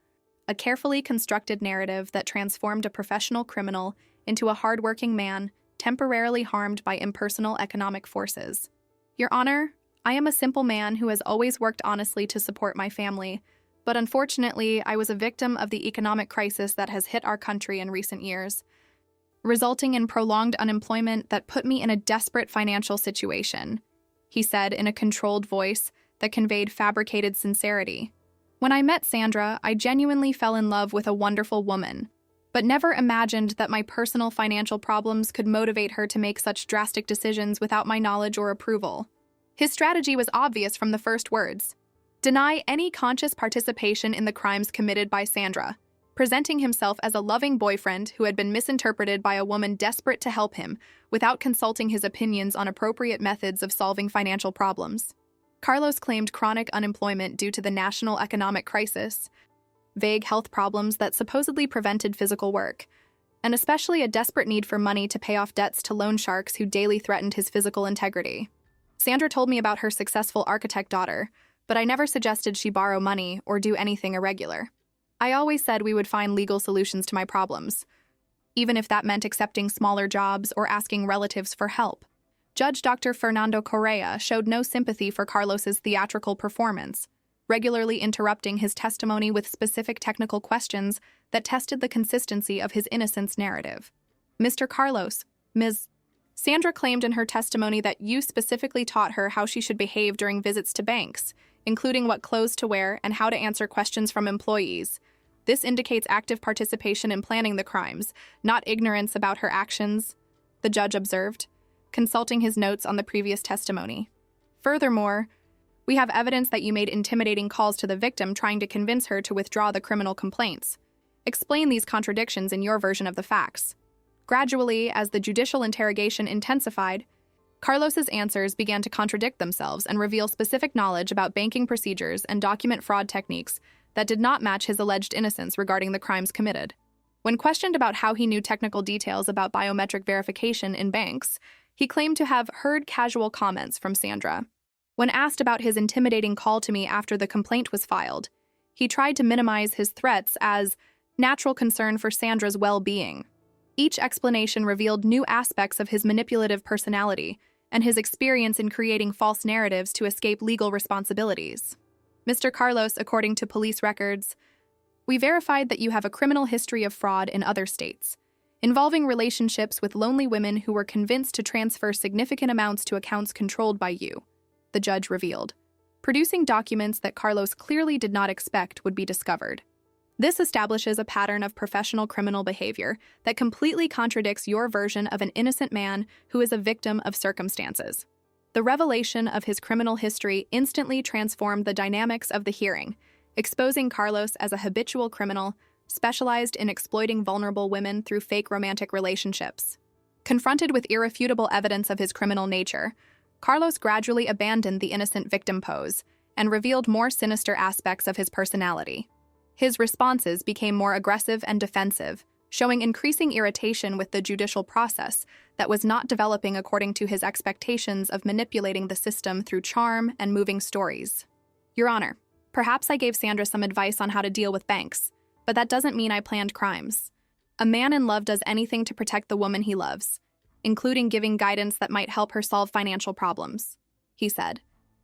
a carefully constructed narrative that transformed a professional criminal into a hardworking man temporarily harmed by impersonal economic forces. Your Honor, I am a simple man who has always worked honestly to support my family, but unfortunately, I was a victim of the economic crisis that has hit our country in recent years, resulting in prolonged unemployment that put me in a desperate financial situation, he said in a controlled voice that conveyed fabricated sincerity. When I met Sandra, I genuinely fell in love with a wonderful woman, but never imagined that my personal financial problems could motivate her to make such drastic decisions without my knowledge or approval. His strategy was obvious from the first words: deny any conscious participation in the crimes committed by Sandra, presenting himself as a loving boyfriend who had been misinterpreted by a woman desperate to help him without consulting his opinions on appropriate methods of solving financial problems. Carlos claimed chronic unemployment due to the national economic crisis, vague health problems that supposedly prevented physical work, and especially a desperate need for money to pay off debts to loan sharks who daily threatened his physical integrity. Sandra told me about her successful architect daughter, but I never suggested she borrow money or do anything irregular. I always said we would find legal solutions to my problems, even if that meant accepting smaller jobs or asking relatives for help. Judge Dr. Fernando Correa showed no sympathy for Carlos's theatrical performance, regularly interrupting his testimony with specific technical questions that tested the consistency of his innocence narrative. Mr. Carlos, Ms. Sandra claimed in her testimony that you specifically taught her how she should behave during visits to banks, including what clothes to wear and how to answer questions from employees. This indicates active participation in planning the crimes, not ignorance about her actions, the judge observed, consulting his notes on the previous testimony. Furthermore, we have evidence that you made intimidating calls to the victim trying to convince her to withdraw the criminal complaints. Explain these contradictions in your version of the facts. Gradually, as the judicial interrogation intensified, Carlos's answers began to contradict themselves and reveal specific knowledge about banking procedures and document fraud techniques that did not match his alleged innocence regarding the crimes committed. When questioned about how he knew technical details about biometric verification in banks, he claimed to have heard casual comments from Sandra. When asked about his intimidating call to me after the complaint was filed, he tried to minimize his threats as natural concern for Sandra's well-being. Each explanation revealed new aspects of his manipulative personality and his experience in creating false narratives to escape legal responsibilities. Mr. Carlos, according to police records, we verified that you have a criminal history of fraud in other states, involving relationships with lonely women who were convinced to transfer significant amounts to accounts controlled by you, the judge revealed, producing documents that Carlos clearly did not expect would be discovered. This establishes a pattern of professional criminal behavior that completely contradicts your version of an innocent man who is a victim of circumstances. The revelation of his criminal history instantly transformed the dynamics of the hearing, exposing Carlos as a habitual criminal specialized in exploiting vulnerable women through fake romantic relationships. Confronted with irrefutable evidence of his criminal nature, Carlos gradually abandoned the innocent victim pose and revealed more sinister aspects of his personality. His responses became more aggressive and defensive, showing increasing irritation with the judicial process that was not developing according to his expectations of manipulating the system through charm and moving stories. Your Honor, perhaps I gave Sandra some advice on how to deal with banks, but that doesn't mean I planned crimes. A man in love does anything to protect the woman he loves, including giving guidance that might help her solve financial problems, he said,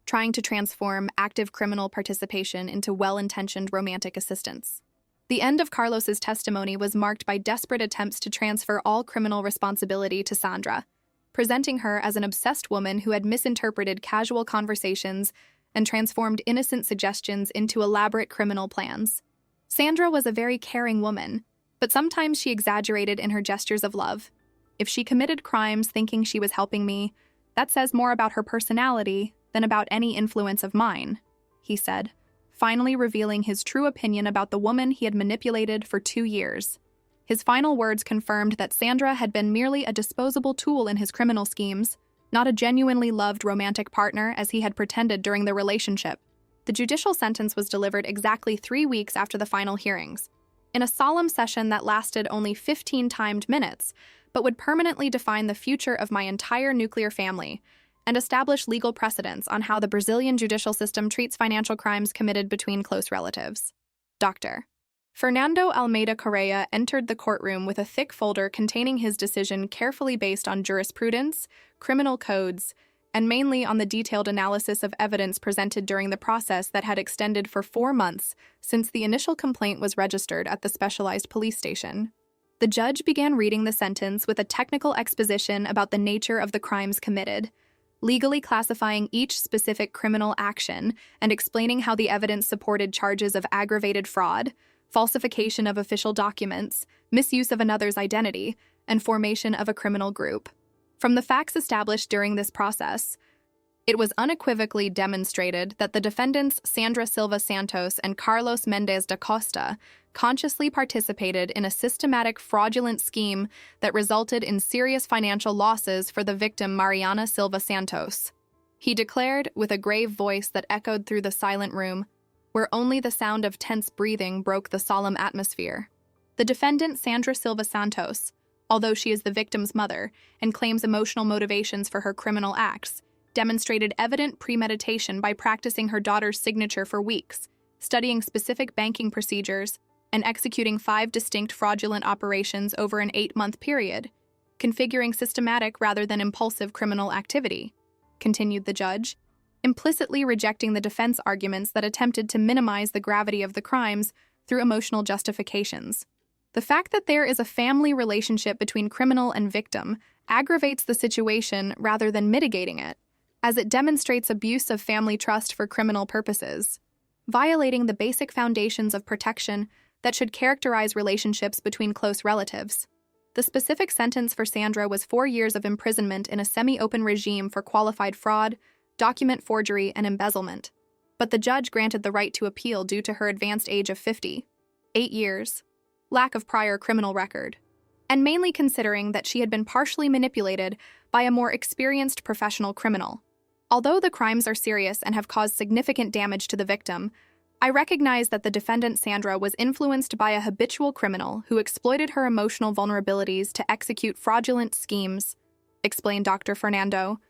trying to transform active criminal participation into well-intentioned romantic assistance. The end of Carlos's testimony was marked by desperate attempts to transfer all criminal responsibility to Sandra, presenting her as an obsessed woman who had misinterpreted casual conversations and transformed innocent suggestions into elaborate criminal plans. Sandra was a very caring woman, but sometimes she exaggerated in her gestures of love. If she committed crimes thinking she was helping me, that says more about her personality than about any influence of mine, he said, finally revealing his true opinion about the woman he had manipulated for 2 years. His final words confirmed that Sandra had been merely a disposable tool in his criminal schemes, not a genuinely loved romantic partner as he had pretended during the relationship. The judicial sentence was delivered exactly 3 weeks after the final hearings, in a solemn session that lasted only 15 timed minutes, but would permanently define the future of my entire nuclear family and establish legal precedents on how the Brazilian judicial system treats financial crimes committed between close relatives. Dr. Fernando Almeida Correa entered the courtroom with a thick folder containing his decision carefully based on jurisprudence, criminal codes, and mainly on the detailed analysis of evidence presented during the process that had extended for 4 months since the initial complaint was registered at the specialized police station. The judge began reading the sentence with a technical exposition about the nature of the crimes committed, legally classifying each specific criminal action and explaining how the evidence supported charges of aggravated fraud, falsification of official documents, misuse of another's identity, and formation of a criminal group. From the facts established during this process, it was unequivocally demonstrated that the defendants Sandra Silva Santos and Carlos Mendes da Costa consciously participated in a systematic fraudulent scheme that resulted in serious financial losses for the victim Mariana Silva Santos. He declared with a grave voice that echoed through the silent room, where only the sound of tense breathing broke the solemn atmosphere. The defendant Sandra Silva Santos, although she is the victim's mother and claims emotional motivations for her criminal acts, demonstrated evident premeditation by practicing her daughter's signature for weeks, studying specific banking procedures, and executing 5 distinct fraudulent operations over an 8-month period, configuring systematic rather than impulsive criminal activity, continued the judge, implicitly rejecting the defense arguments that attempted to minimize the gravity of the crimes through emotional justifications. The fact that there is a family relationship between criminal and victim aggravates the situation rather than mitigating it, as it demonstrates abuse of family trust for criminal purposes, violating the basic foundations of protection that should characterize relationships between close relatives. The specific sentence for Sandra was 4 years of imprisonment in a semi-open regime for qualified fraud, document forgery, and embezzlement. But the judge granted the right to appeal due to her advanced age of 50, 8 years, lack of prior criminal record, and mainly considering that she had been partially manipulated by a more experienced professional criminal. Although the crimes are serious and have caused significant damage to the victim, I recognize that the defendant Sandra was influenced by a habitual criminal who exploited her emotional vulnerabilities to execute fraudulent schemes, explained Dr. Fernando,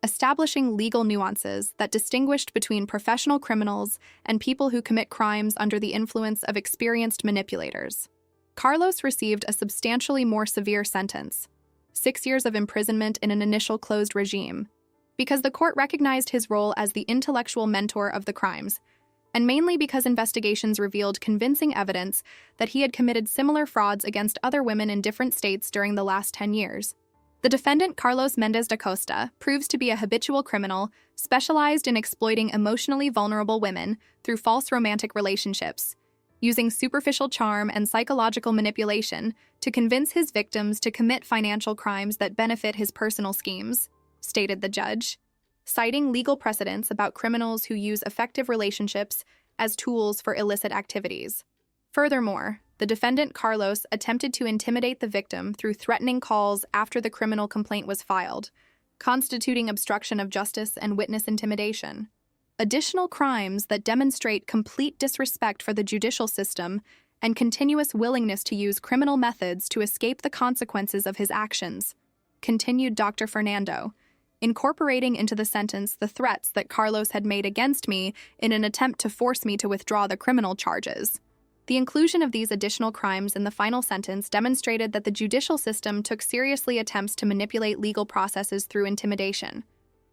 establishing legal nuances that distinguished between professional criminals and people who commit crimes under the influence of experienced manipulators. Carlos received a substantially more severe sentence, 6 years of imprisonment in an initial closed regime, because the court recognized his role as the intellectual mentor of the crimes, and mainly because investigations revealed convincing evidence that he had committed similar frauds against other women in different states during the last 10 years. The defendant, Carlos Mendez da Costa, proves to be a habitual criminal specialized in exploiting emotionally vulnerable women through false romantic relationships, using superficial charm and psychological manipulation to convince his victims to commit financial crimes that benefit his personal schemes, stated the judge, citing legal precedents about criminals who use effective relationships as tools for illicit activities. Furthermore, the defendant Carlos attempted to intimidate the victim through threatening calls after the criminal complaint was filed, constituting obstruction of justice and witness intimidation. Additional crimes that demonstrate complete disrespect for the judicial system and continuous willingness to use criminal methods to escape the consequences of his actions, continued Dr. Fernando, incorporating into the sentence the threats that Carlos had made against me in an attempt to force me to withdraw the criminal charges. The inclusion of these additional crimes in the final sentence demonstrated that the judicial system took seriously attempts to manipulate legal processes through intimidation.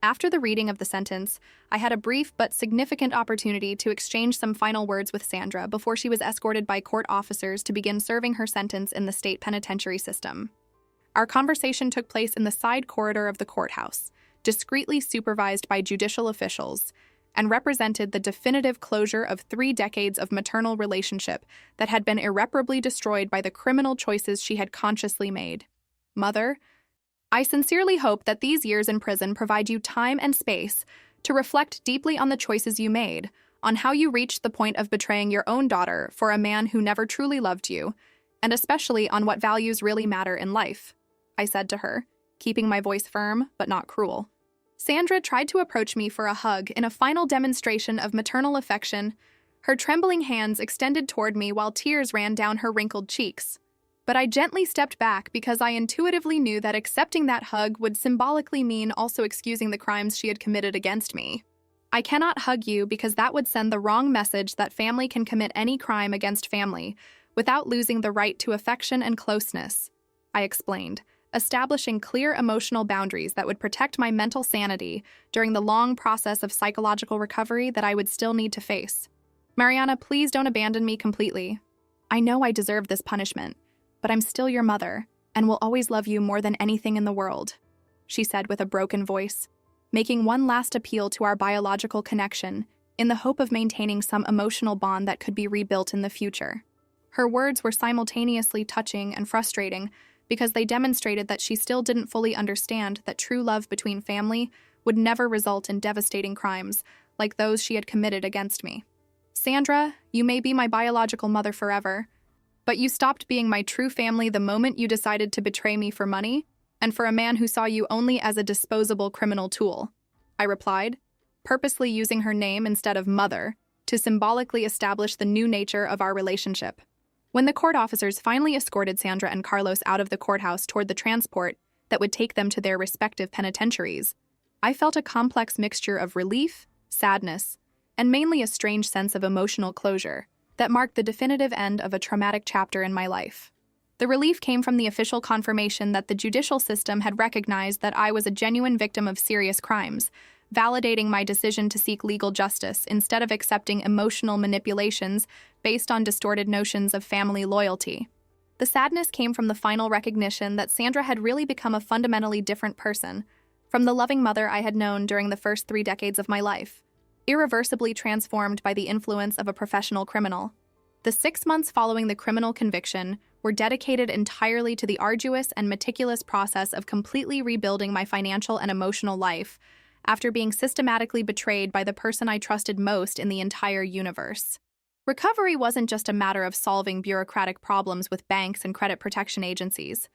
After the reading of the sentence, I had a brief but significant opportunity to exchange some final words with Sandra before she was escorted by court officers to begin serving her sentence in the state penitentiary system. Our conversation took place in the side corridor of the courthouse, discreetly supervised by judicial officials, and represented the definitive closure of 3 decades of maternal relationship that had been irreparably destroyed by the criminal choices she had consciously made. Mother, I sincerely hope that these years in prison provide you time and space to reflect deeply on the choices you made, on how you reached the point of betraying your own daughter for a man who never truly loved you, and especially on what values really matter in life, I said to her, keeping my voice firm but not cruel. Sandra tried to approach me for a hug in a final demonstration of maternal affection, her trembling hands extended toward me while tears ran down her wrinkled cheeks. But I gently stepped back because I intuitively knew that accepting that hug would symbolically mean also excusing the crimes she had committed against me. I cannot hug you because that would send the wrong message that family can commit any crime against family without losing the right to affection and closeness, I explained, establishing clear emotional boundaries that would protect my mental sanity during the long process of psychological recovery that I would still need to face. Mariana, please don't abandon me completely. I know I deserve this punishment, but I'm still your mother and will always love you more than anything in the world, she said with a broken voice, making one last appeal to our biological connection in the hope of maintaining some emotional bond that could be rebuilt in the future. Her words were simultaneously touching and frustrating because they demonstrated that she still didn't fully understand that true love between family would never result in devastating crimes like those she had committed against me. Sandra, you may be my biological mother forever, but you stopped being my true family the moment you decided to betray me for money and for a man who saw you only as a disposable criminal tool, I replied, purposely using her name instead of mother to symbolically establish the new nature of our relationship. When the court officers finally escorted Sandra and Carlos out of the courthouse toward the transport that would take them to their respective penitentiaries, I felt a complex mixture of relief, sadness, and mainly a strange sense of emotional closure that marked the definitive end of a traumatic chapter in my life. The relief came from the official confirmation that the judicial system had recognized that I was a genuine victim of serious crimes, validating my decision to seek legal justice instead of accepting emotional manipulations based on distorted notions of family loyalty. The sadness came from the final recognition that Sandra had really become a fundamentally different person, from the loving mother I had known during the first 3 decades of my life, irreversibly transformed by the influence of a professional criminal. The 6 months following the criminal conviction were dedicated entirely to the arduous and meticulous process of completely rebuilding my financial and emotional life after being systematically betrayed by the person I trusted most in the entire universe. Recovery wasn't just a matter of solving bureaucratic problems with banks and credit protection agencies,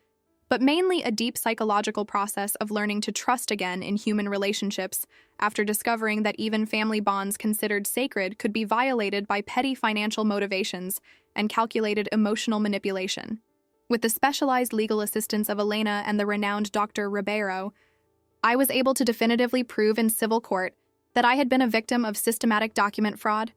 but mainly a deep psychological process of learning to trust again in human relationships after discovering that even family bonds considered sacred could be violated by petty financial motivations and calculated emotional manipulation. With the specialized legal assistance of Elena and the renowned Dr. Ribeiro, I was able to definitively prove in civil court that I had been a victim of systematic document fraud,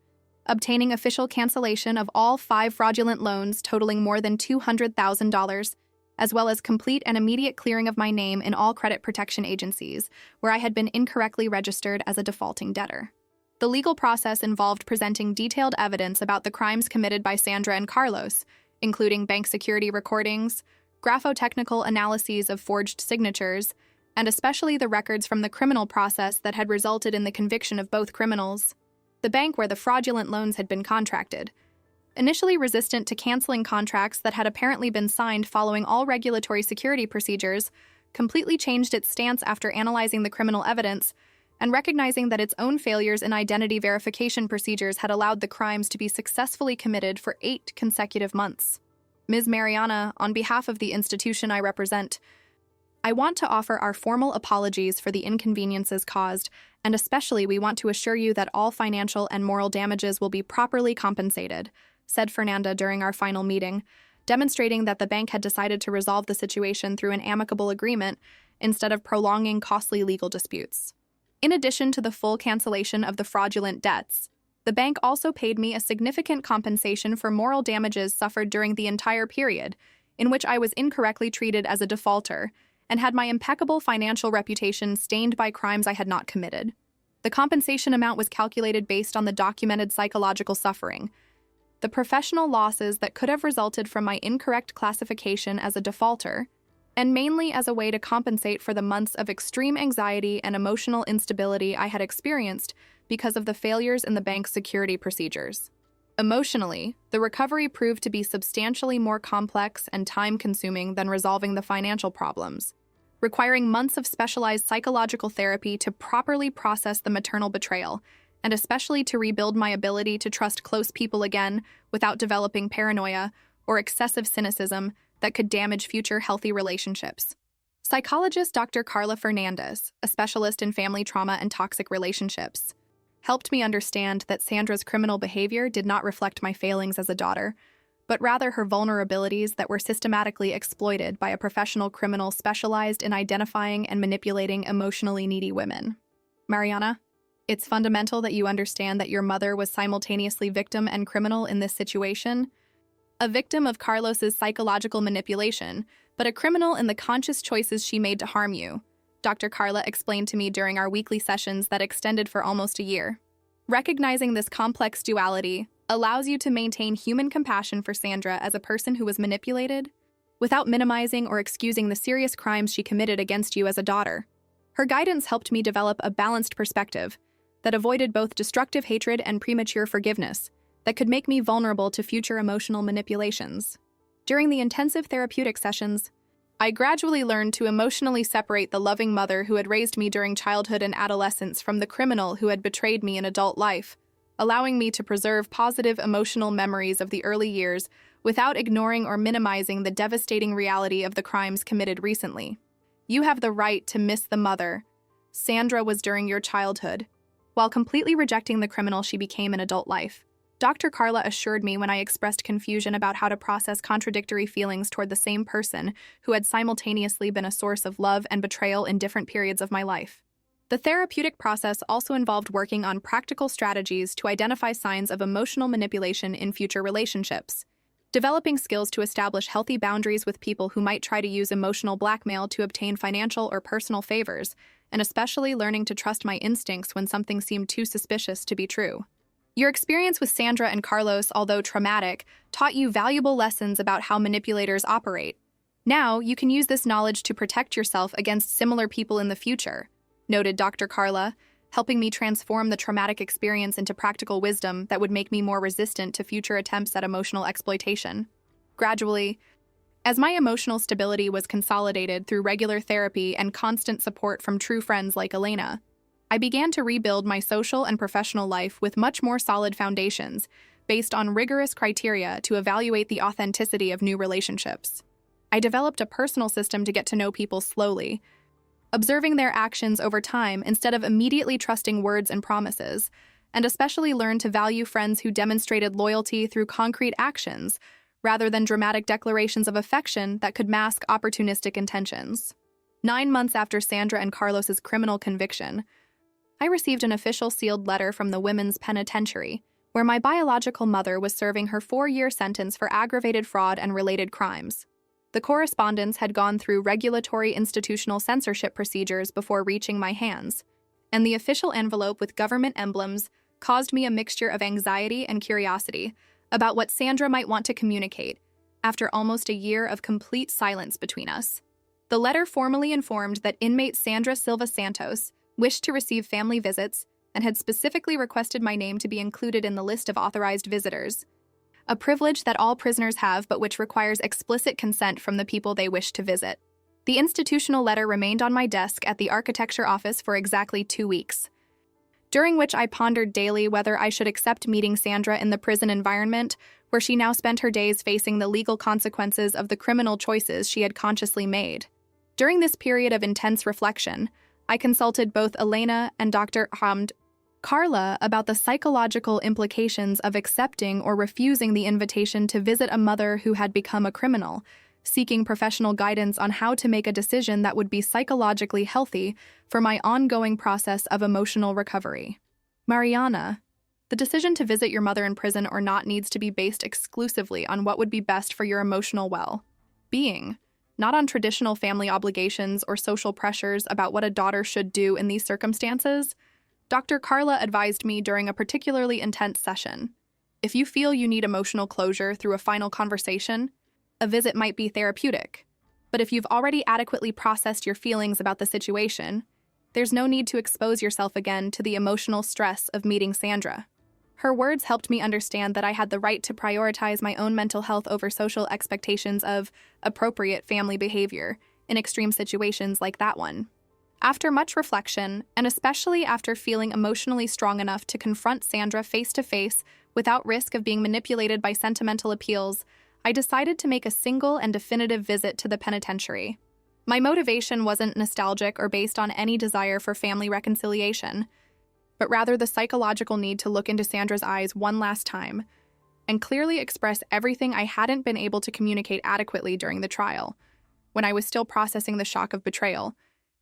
obtaining official cancellation of all 5 fraudulent loans totaling more than $200,000, as well as complete and immediate clearing of my name in all credit protection agencies, where I had been incorrectly registered as a defaulting debtor. The legal process involved presenting detailed evidence about the crimes committed by Sandra and Carlos, including bank security recordings, graphotechnical analyses of forged signatures, and especially the records from the criminal process that had resulted in the conviction of both criminals. The bank where the fraudulent loans had been contracted, initially resistant to canceling contracts that had apparently been signed following all regulatory security procedures, completely changed its stance after analyzing the criminal evidence and recognizing that its own failures in identity verification procedures had allowed the crimes to be successfully committed for 8 consecutive months. Ms. Mariana, on behalf of the institution I represent, I want to offer our formal apologies for the inconveniences caused, and especially we want to assure you that all financial and moral damages will be properly compensated, said Fernanda during our final meeting, demonstrating that the bank had decided to resolve the situation through an amicable agreement instead of prolonging costly legal disputes. In addition to the full cancellation of the fraudulent debts, the bank also paid me a significant compensation for moral damages suffered during the entire period, in which I was incorrectly treated as a defaulter and had my impeccable financial reputation stained by crimes I had not committed. The compensation amount was calculated based on the documented psychological suffering, the professional losses that could have resulted from my incorrect classification as a defaulter, and mainly as a way to compensate for the months of extreme anxiety and emotional instability I had experienced because of the failures in the bank's security procedures. Emotionally, the recovery proved to be substantially more complex and time-consuming than resolving the financial problems, requiring months of specialized psychological therapy to properly process the maternal betrayal, and especially to rebuild my ability to trust close people again without developing paranoia or excessive cynicism that could damage future healthy relationships. Psychologist Dr. Carla Fernandez, a specialist in family trauma and toxic relationships, helped me understand that Sandra's criminal behavior did not reflect my failings as a daughter, but rather her vulnerabilities that were systematically exploited by a professional criminal specialized in identifying and manipulating emotionally needy women. Mariana, it's fundamental that you understand that your mother was simultaneously victim and criminal in this situation. A victim of Carlos's psychological manipulation, but a criminal in the conscious choices she made to harm you, Dr. Carla explained to me during our weekly sessions that extended for almost a year. Recognizing this complex duality allows you to maintain human compassion for Sandra as a person who was manipulated, without minimizing or excusing the serious crimes she committed against you as a daughter. Her guidance helped me develop a balanced perspective that avoided both destructive hatred and premature forgiveness that could make me vulnerable to future emotional manipulations. During the intensive therapeutic sessions, I gradually learned to emotionally separate the loving mother who had raised me during childhood and adolescence from the criminal who had betrayed me in adult life, allowing me to preserve positive emotional memories of the early years without ignoring or minimizing the devastating reality of the crimes committed recently. You have the right to miss the mother Sandra was during your childhood, while completely rejecting the criminal she became in adult life. Dr. Carla assured me when I expressed confusion about how to process contradictory feelings toward the same person who had simultaneously been a source of love and betrayal in different periods of my life. The therapeutic process also involved working on practical strategies to identify signs of emotional manipulation in future relationships, developing skills to establish healthy boundaries with people who might try to use emotional blackmail to obtain financial or personal favors, and especially learning to trust my instincts when something seemed too suspicious to be true. Your experience with Sandra and Carlos, although traumatic, taught you valuable lessons about how manipulators operate. Now, you can use this knowledge to protect yourself against similar people in the future. noted Dr. Carla, helping me transform the traumatic experience into practical wisdom that would make me more resistant to future attempts at emotional exploitation. Gradually, as my emotional stability was consolidated through regular therapy and constant support from true friends like Elena, I began to rebuild my social and professional life with much more solid foundations, based on rigorous criteria to evaluate the authenticity of new relationships. I developed a personal system to get to know people slowly, observing their actions over time instead of immediately trusting words and promises, and especially learned to value friends who demonstrated loyalty through concrete actions, rather than dramatic declarations of affection that could mask opportunistic intentions. 9 months after Sandra and Carlos's criminal conviction, I received an official sealed letter from the women's penitentiary, where my biological mother was serving her 4-year sentence for aggravated fraud and related crimes. The correspondence had gone through regulatory institutional censorship procedures before reaching my hands, and the official envelope with government emblems caused me a mixture of anxiety and curiosity about what Sandra might want to communicate after almost a year of complete silence between us. The letter formally informed that inmate Sandra Silva Santos wished to receive family visits and had specifically requested my name to be included in the list of authorized visitors, a privilege that all prisoners have but which requires explicit consent from the people they wish to visit. The institutional letter remained on my desk at the architecture office for exactly 2 weeks, during which I pondered daily whether I should accept meeting Sandra in the prison environment, where she now spent her days facing the legal consequences of the criminal choices she had consciously made. During this period of intense reflection, I consulted both Elena and Dr. Carla about the psychological implications of accepting or refusing the invitation to visit a mother who had become a criminal, seeking professional guidance on how to make a decision that would be psychologically healthy for my ongoing process of emotional recovery. Mariana, the decision to visit your mother in prison or not needs to be based exclusively on what would be best for your emotional well-being, not on traditional family obligations or social pressures about what a daughter should do in these circumstances. Dr. Carla advised me during a particularly intense session. If you feel you need emotional closure through a final conversation, a visit might be therapeutic. But if you've already adequately processed your feelings about the situation, there's no need to expose yourself again to the emotional stress of meeting Sandra. Her words helped me understand that I had the right to prioritize my own mental health over social expectations of appropriate family behavior in extreme situations like that one. After much reflection, and especially after feeling emotionally strong enough to confront Sandra face-to-face without risk of being manipulated by sentimental appeals, I decided to make a single and definitive visit to the penitentiary. My motivation wasn't nostalgic or based on any desire for family reconciliation, but rather the psychological need to look into Sandra's eyes one last time and clearly express everything I hadn't been able to communicate adequately during the trial, when I was still processing the shock of betrayal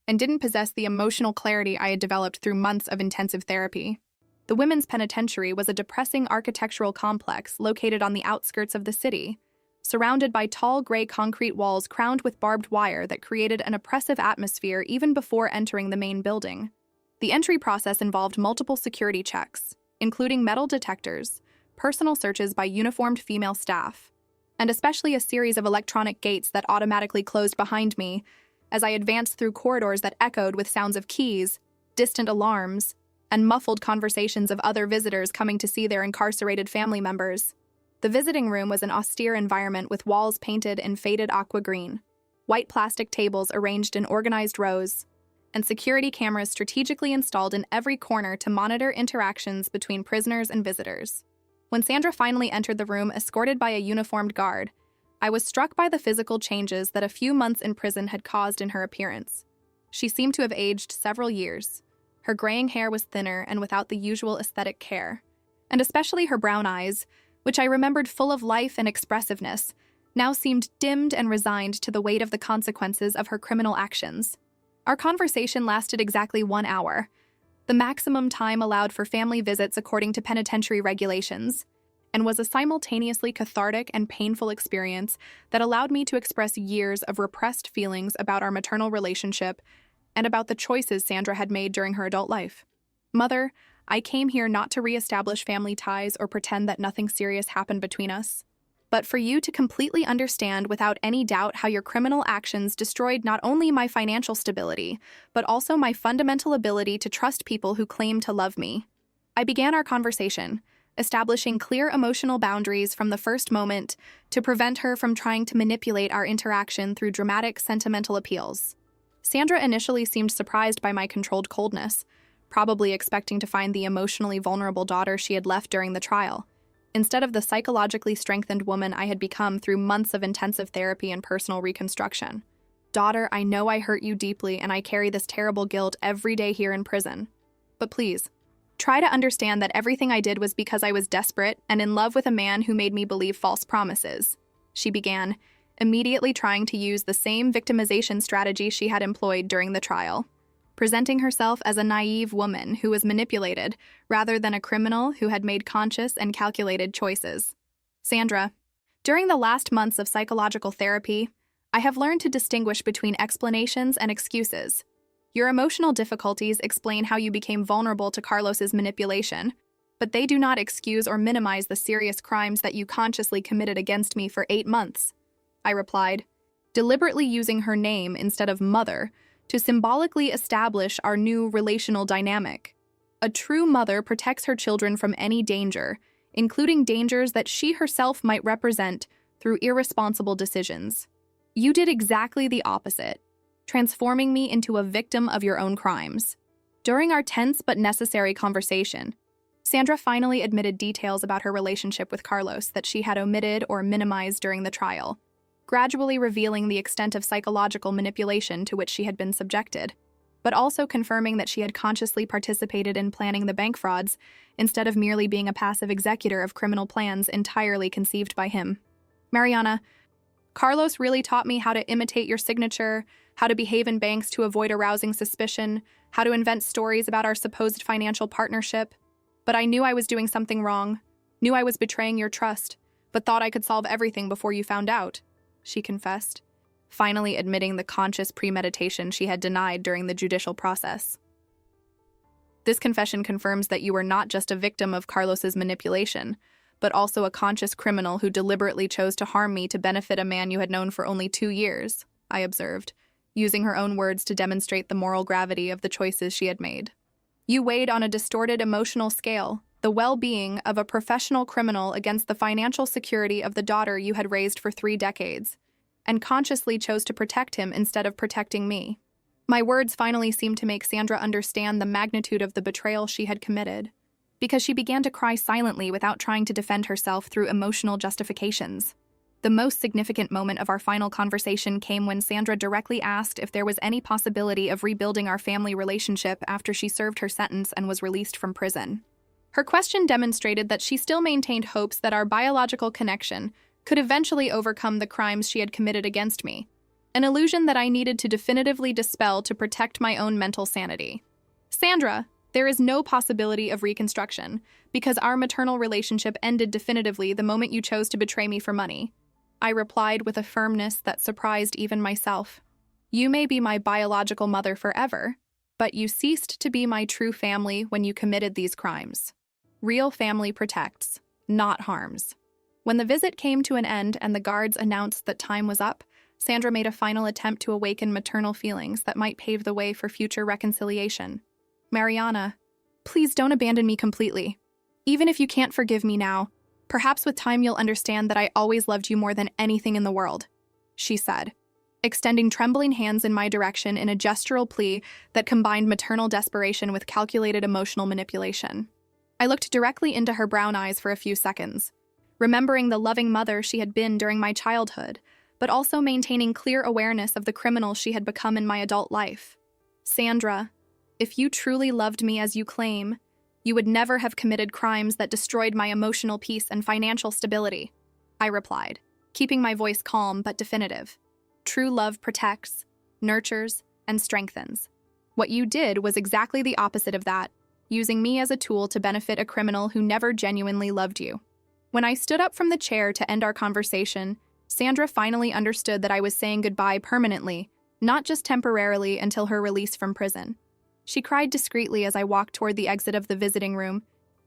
and didn't possess the emotional clarity I had developed through months of intensive therapy. The women's penitentiary was a depressing architectural complex located on the outskirts of the city, surrounded by tall gray concrete walls crowned with barbed wire that created an oppressive atmosphere even before entering the main building. The entry process involved multiple security checks, including metal detectors, personal searches by uniformed female staff, and especially a series of electronic gates that automatically closed behind me as I advanced through corridors that echoed with sounds of keys, distant alarms, and muffled conversations of other visitors coming to see their incarcerated family members. The visiting room was an austere environment with walls painted in faded aqua green, white plastic tables arranged in organized rows, and security cameras strategically installed in every corner to monitor interactions between prisoners and visitors. When Sandra finally entered the room escorted by a uniformed guard, I was struck by the physical changes that a few months in prison had caused in her appearance. She seemed to have aged several years. Her graying hair was thinner and without the usual aesthetic care, and especially her brown eyes, which I remembered full of life and expressiveness, now seemed dimmed and resigned to the weight of the consequences of her criminal actions. Our conversation lasted exactly 1 hour, the maximum time allowed for family visits according to penitentiary regulations, and was a simultaneously cathartic and painful experience that allowed me to express years of repressed feelings about our maternal relationship and about the choices Sandra had made during her adult life. Mother, I came here not to reestablish family ties or pretend that nothing serious happened between us. but for you to completely understand without any doubt how your criminal actions destroyed not only my financial stability, but also my fundamental ability to trust people who claim to love me. I began our conversation, establishing clear emotional boundaries from the first moment to prevent her from trying to manipulate our interaction through dramatic, sentimental appeals. Sandra initially seemed surprised by my controlled coldness, probably expecting to find the emotionally vulnerable daughter she had left during the trial, instead of the psychologically strengthened woman I had become through months of intensive therapy and personal reconstruction. Daughter, I know I hurt you deeply and I carry this terrible guilt every day here in prison. But please, try to understand that everything I did was because I was desperate and in love with a man who made me believe false promises, she began, immediately trying to use the same victimization strategy she had employed during the trial, presenting herself as a naive woman who was manipulated rather than a criminal who had made conscious and calculated choices. Sandra, during the last months of psychological therapy, I have learned to distinguish between explanations and excuses. Your emotional difficulties explain how you became vulnerable to Carlos's manipulation, but they do not excuse or minimize the serious crimes that you consciously committed against me for 8 months, I replied, deliberately using her name instead of mother to symbolically establish our new relational dynamic. A true mother protects her children from any danger, including dangers that she herself might represent through irresponsible decisions. You did exactly the opposite, transforming me into a victim of your own crimes. During our tense but necessary conversation, Sandra finally admitted details about her relationship with Carlos that she had omitted or minimized during the trial, gradually revealing the extent of psychological manipulation to which she had been subjected, but also confirming that she had consciously participated in planning the bank frauds instead of merely being a passive executor of criminal plans entirely conceived by him. Mariana, Carlos really taught me how to imitate your signature, how to behave in banks to avoid arousing suspicion, how to invent stories about our supposed financial partnership. But I knew I was doing something wrong, knew I was betraying your trust, but thought I could solve everything before you found out, she confessed, finally admitting the conscious premeditation she had denied during the judicial process. This confession confirms that you were not just a victim of Carlos's manipulation, but also a conscious criminal who deliberately chose to harm me to benefit a man you had known for only 2 years, I observed, using her own words to demonstrate the moral gravity of the choices she had made. You weighed on a distorted emotional scale the well-being of a professional criminal against the financial security of the daughter you had raised for 3 decades, and consciously chose to protect him instead of protecting me. My words finally seemed to make Sandra understand the magnitude of the betrayal she had committed, because she began to cry silently without trying to defend herself through emotional justifications. The most significant moment of our final conversation came when Sandra directly asked if there was any possibility of rebuilding our family relationship after she served her sentence and was released from prison. Her question demonstrated that she still maintained hopes that our biological connection could eventually overcome the crimes she had committed against me, an illusion that I needed to definitively dispel to protect my own mental sanity. Sandra, there is no possibility of reconstruction, because our maternal relationship ended definitively the moment you chose to betray me for money, I replied with a firmness that surprised even myself. You may be my biological mother forever, but you ceased to be my true family when you committed these crimes. Real family protects, not harms. When the visit came to an end and the guards announced that time was up, Sandra made a final attempt to awaken maternal feelings that might pave the way for future reconciliation. Mariana, please don't abandon me completely. Even if you can't forgive me now, perhaps with time you'll understand that I always loved you more than anything in the world, she said, extending trembling hands in my direction in a gestural plea that combined maternal desperation with calculated emotional manipulation. I looked directly into her brown eyes for a few seconds, remembering the loving mother she had been during my childhood, but also maintaining clear awareness of the criminal she had become in my adult life. Sandra, if you truly loved me as you claim, you would never have committed crimes that destroyed my emotional peace and financial stability, I replied, keeping my voice calm but definitive. True love protects, nurtures, and strengthens. What you did was exactly the opposite of that, using me as a tool to benefit a criminal who never genuinely loved you. When I stood up from the chair to end our conversation, Sandra finally understood that I was saying goodbye permanently, not just temporarily until her release from prison. She cried discreetly as I walked toward the exit of the visiting room,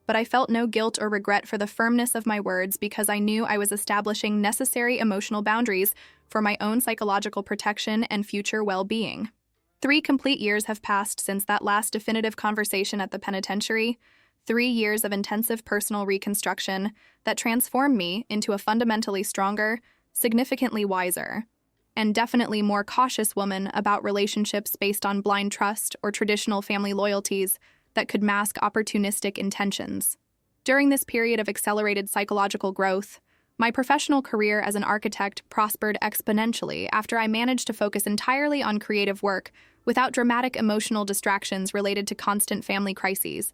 but I felt no guilt or regret for the firmness of my words because I knew I was establishing necessary emotional boundaries for my own psychological protection and future well-being. 3 complete years have passed since that last definitive conversation at the penitentiary, 3 years of intensive personal reconstruction that transformed me into a fundamentally stronger, significantly wiser, and definitely more cautious woman about relationships based on blind trust or traditional family loyalties that could mask opportunistic intentions. During this period of accelerated psychological growth, my professional career as an architect prospered exponentially after I managed to focus entirely on creative work without dramatic emotional distractions related to constant family crises.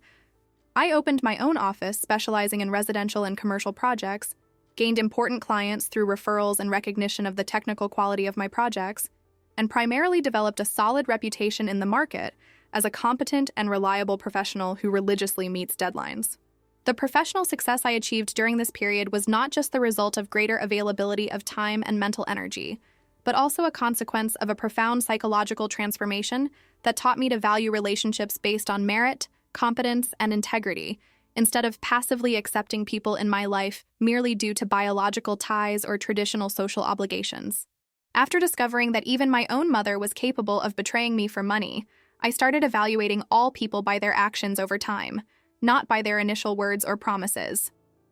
I opened my own office specializing in residential and commercial projects, gained important clients through referrals and recognition of the technical quality of my projects, and primarily developed a solid reputation in the market as a competent and reliable professional who religiously meets deadlines. The professional success I achieved during this period was not just the result of greater availability of time and mental energy, but also a consequence of a profound psychological transformation that taught me to value relationships based on merit, competence, and integrity, instead of passively accepting people in my life merely due to biological ties or traditional social obligations. After discovering that even my own mother was capable of betraying me for money, I started evaluating all people by their actions over time, not by their initial words or promises.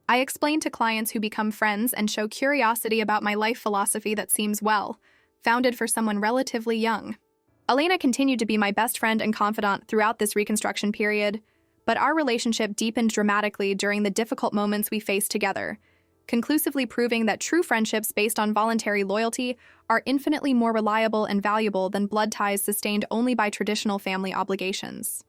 I explain to clients who become friends and show curiosity about my life philosophy that seems founded for someone relatively young. Elena continued to be my best friend and confidant throughout this reconstruction period, but our relationship deepened dramatically during the difficult moments we faced together, conclusively proving that true friendships based on voluntary loyalty are infinitely more reliable and valuable than blood ties sustained only by traditional family obligations.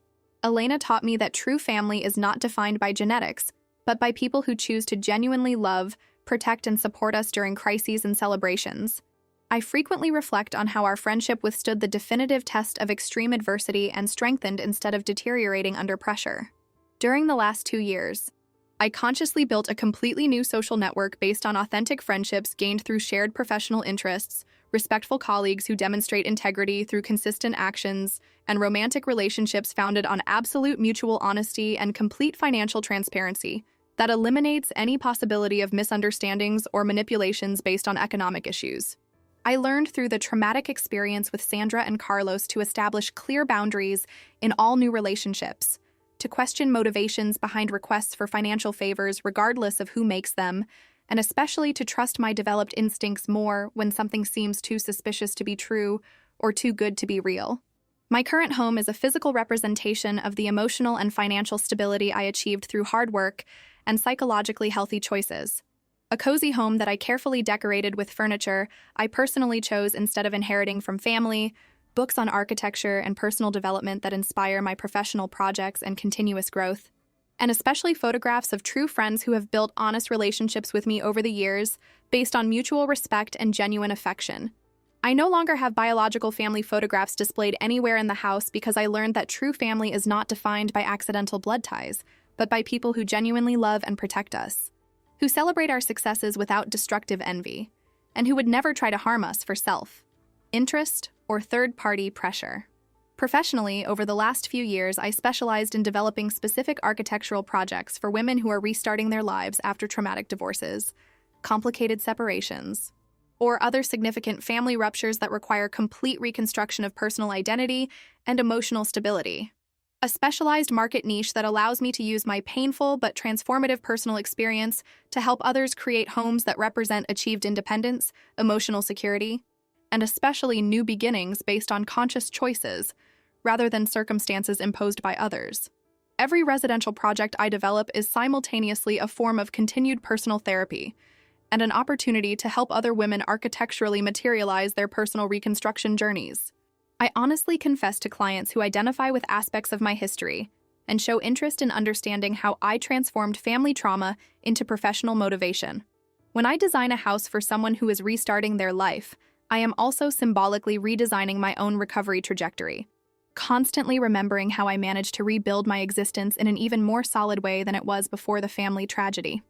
Elena taught me that true family is not defined by genetics, but by people who choose to genuinely love, protect, and support us during crises and celebrations. I frequently reflect on how our friendship withstood the definitive test of extreme adversity and strengthened instead of deteriorating under pressure. During the last 2 years, I consciously built a completely new social network based on authentic friendships gained through shared professional interests, respectful colleagues who demonstrate integrity through consistent actions, and romantic relationships founded on absolute mutual honesty and complete financial transparency that eliminates any possibility of misunderstandings or manipulations based on economic issues. I learned through the traumatic experience with Sandra and Carlos to establish clear boundaries in all new relationships, to question motivations behind requests for financial favors regardless of who makes them, and especially to trust my developed instincts more when something seems too suspicious to be true or too good to be real. My current home is a physical representation of the emotional and financial stability I achieved through hard work and psychologically healthy choices. A cozy home that I carefully decorated with furniture I personally chose instead of inheriting from family, books on architecture and personal development that inspire my professional projects and continuous growth, and especially photographs of true friends who have built honest relationships with me over the years based on mutual respect and genuine affection. I no longer have biological family photographs displayed anywhere in the house because I learned that true family is not defined by accidental blood ties, but by people who genuinely love and protect us, who celebrate our successes without destructive envy, and who would never try to harm us for self-interest or third-party pressure. Professionally, over the last few years, I specialized in developing specific architectural projects for women who are restarting their lives after traumatic divorces, complicated separations, or other significant family ruptures that require complete reconstruction of personal identity and emotional stability. A specialized market niche that allows me to use my painful but transformative personal experience to help others create homes that represent achieved independence, emotional security, and especially new beginnings based on conscious choices, rather than circumstances imposed by others. Every residential project I develop is simultaneously a form of continued personal therapy and an opportunity to help other women architecturally materialize their personal reconstruction journeys. I honestly confess to clients who identify with aspects of my history and show interest in understanding how I transformed family trauma into professional motivation. When I design a house for someone who is restarting their life, I am also symbolically redesigning my own recovery trajectory, constantly remembering how I managed to rebuild my existence in an even more solid way than it was before the family tragedy.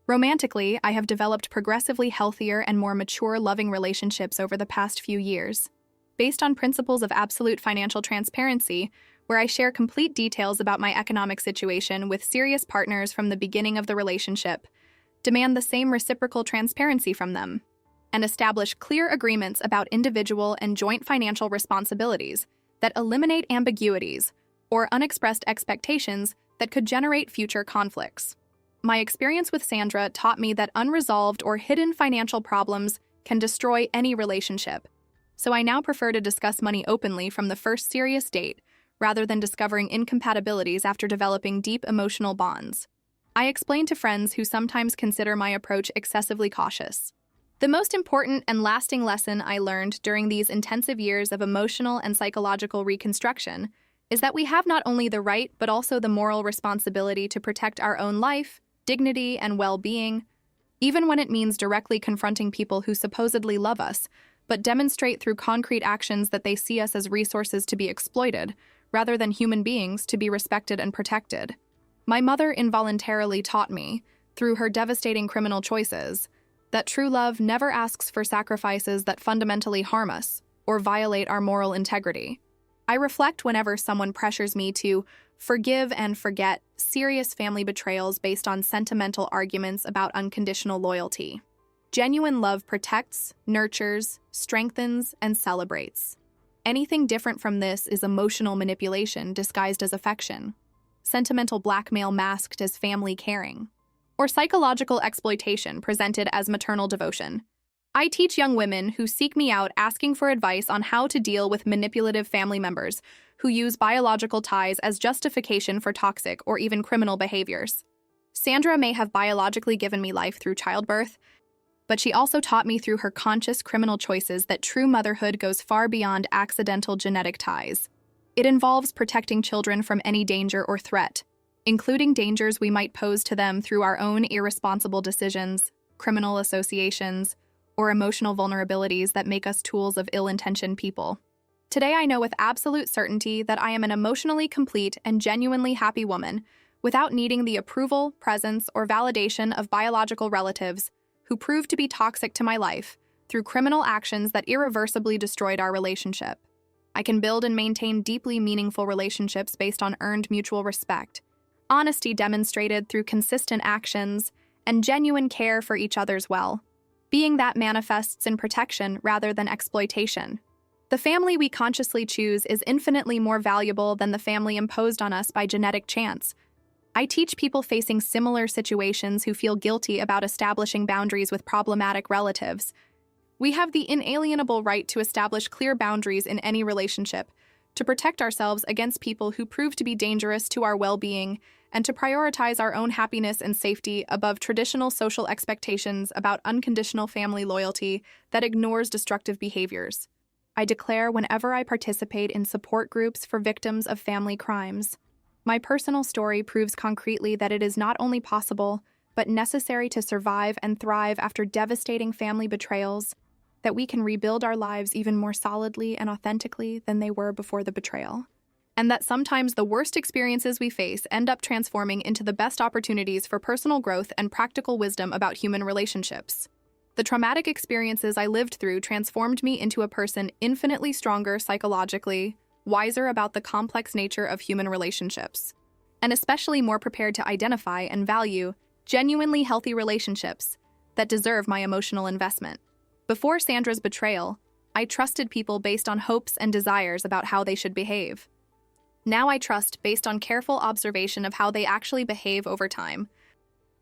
Romantically, I have developed progressively healthier and more mature loving relationships over the past few years. Based on principles of absolute financial transparency, where I share complete details about my economic situation with serious partners from the beginning of the relationship, demand the same reciprocal transparency from them, and establish clear agreements about individual and joint financial responsibilities that eliminate ambiguities or unexpressed expectations that could generate future conflicts. My experience with Sandra taught me that unresolved or hidden financial problems can destroy any relationship, so I now prefer to discuss money openly from the first serious date rather than discovering incompatibilities after developing deep emotional bonds. I explain to friends who sometimes consider my approach excessively cautious. The most important and lasting lesson I learned during these intensive years of emotional and psychological reconstruction is that we have not only the right but also the moral responsibility to protect our own life, dignity, and well-being, even when it means directly confronting people who supposedly love us, but demonstrate through concrete actions that they see us as resources to be exploited, rather than human beings to be respected and protected. My mother involuntarily taught me, through her devastating criminal choices, that true love never asks for sacrifices that fundamentally harm us or violate our moral integrity. I reflect whenever someone pressures me to forgive and forget serious family betrayals based on sentimental arguments about unconditional loyalty. Genuine love protects, nurtures, strengthens, and celebrates. Anything different from this is emotional manipulation disguised as affection, sentimental blackmail masked as family caring, or psychological exploitation presented as maternal devotion. I teach young women who seek me out asking for advice on how to deal with manipulative family members who use biological ties as justification for toxic or even criminal behaviors. Sandra may have biologically given me life through childbirth, but she also taught me through her conscious criminal choices that true motherhood goes far beyond accidental genetic ties. It involves protecting children from any danger or threat, including dangers we might pose to them through our own irresponsible decisions, criminal associations, or emotional vulnerabilities that make us tools of ill-intentioned people. Today I know with absolute certainty that I am an emotionally complete and genuinely happy woman without needing the approval, presence, or validation of biological relatives who proved to be toxic to my life through criminal actions that irreversibly destroyed our relationship. I can build and maintain deeply meaningful relationships based on earned mutual respect, honesty demonstrated through consistent actions, and genuine care for each other's well, being that manifests in protection rather than exploitation. The family we consciously choose is infinitely more valuable than the family imposed on us by genetic chance. I teach people facing similar situations who feel guilty about establishing boundaries with problematic relatives. We have the inalienable right to establish clear boundaries in any relationship, to protect ourselves against people who prove to be dangerous to our well-being, and to prioritize our own happiness and safety above traditional social expectations about unconditional family loyalty that ignores destructive behaviors. I declare whenever I participate in support groups for victims of family crimes. My personal story proves concretely that it is not only possible, but necessary to survive and thrive after devastating family betrayals, that we can rebuild our lives even more solidly and authentically than they were before the betrayal, and that sometimes the worst experiences we face end up transforming into the best opportunities for personal growth and practical wisdom about human relationships. The traumatic experiences I lived through transformed me into a person infinitely stronger psychologically, wiser about the complex nature of human relationships, and especially more prepared to identify and value genuinely healthy relationships that deserve my emotional investment. Before Sandra's betrayal, I trusted people based on hopes and desires about how they should behave. Now I trust based on careful observation of how they actually behave over time.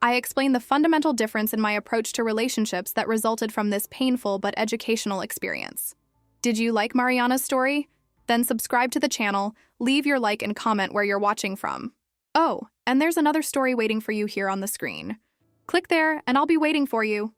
I explain the fundamental difference in my approach to relationships that resulted from this painful but educational experience. Did you like Mariana's story? Then subscribe to the channel, leave your like and comment where you're watching from. Oh, and there's another story waiting for you here on the screen. Click there and I'll be waiting for you.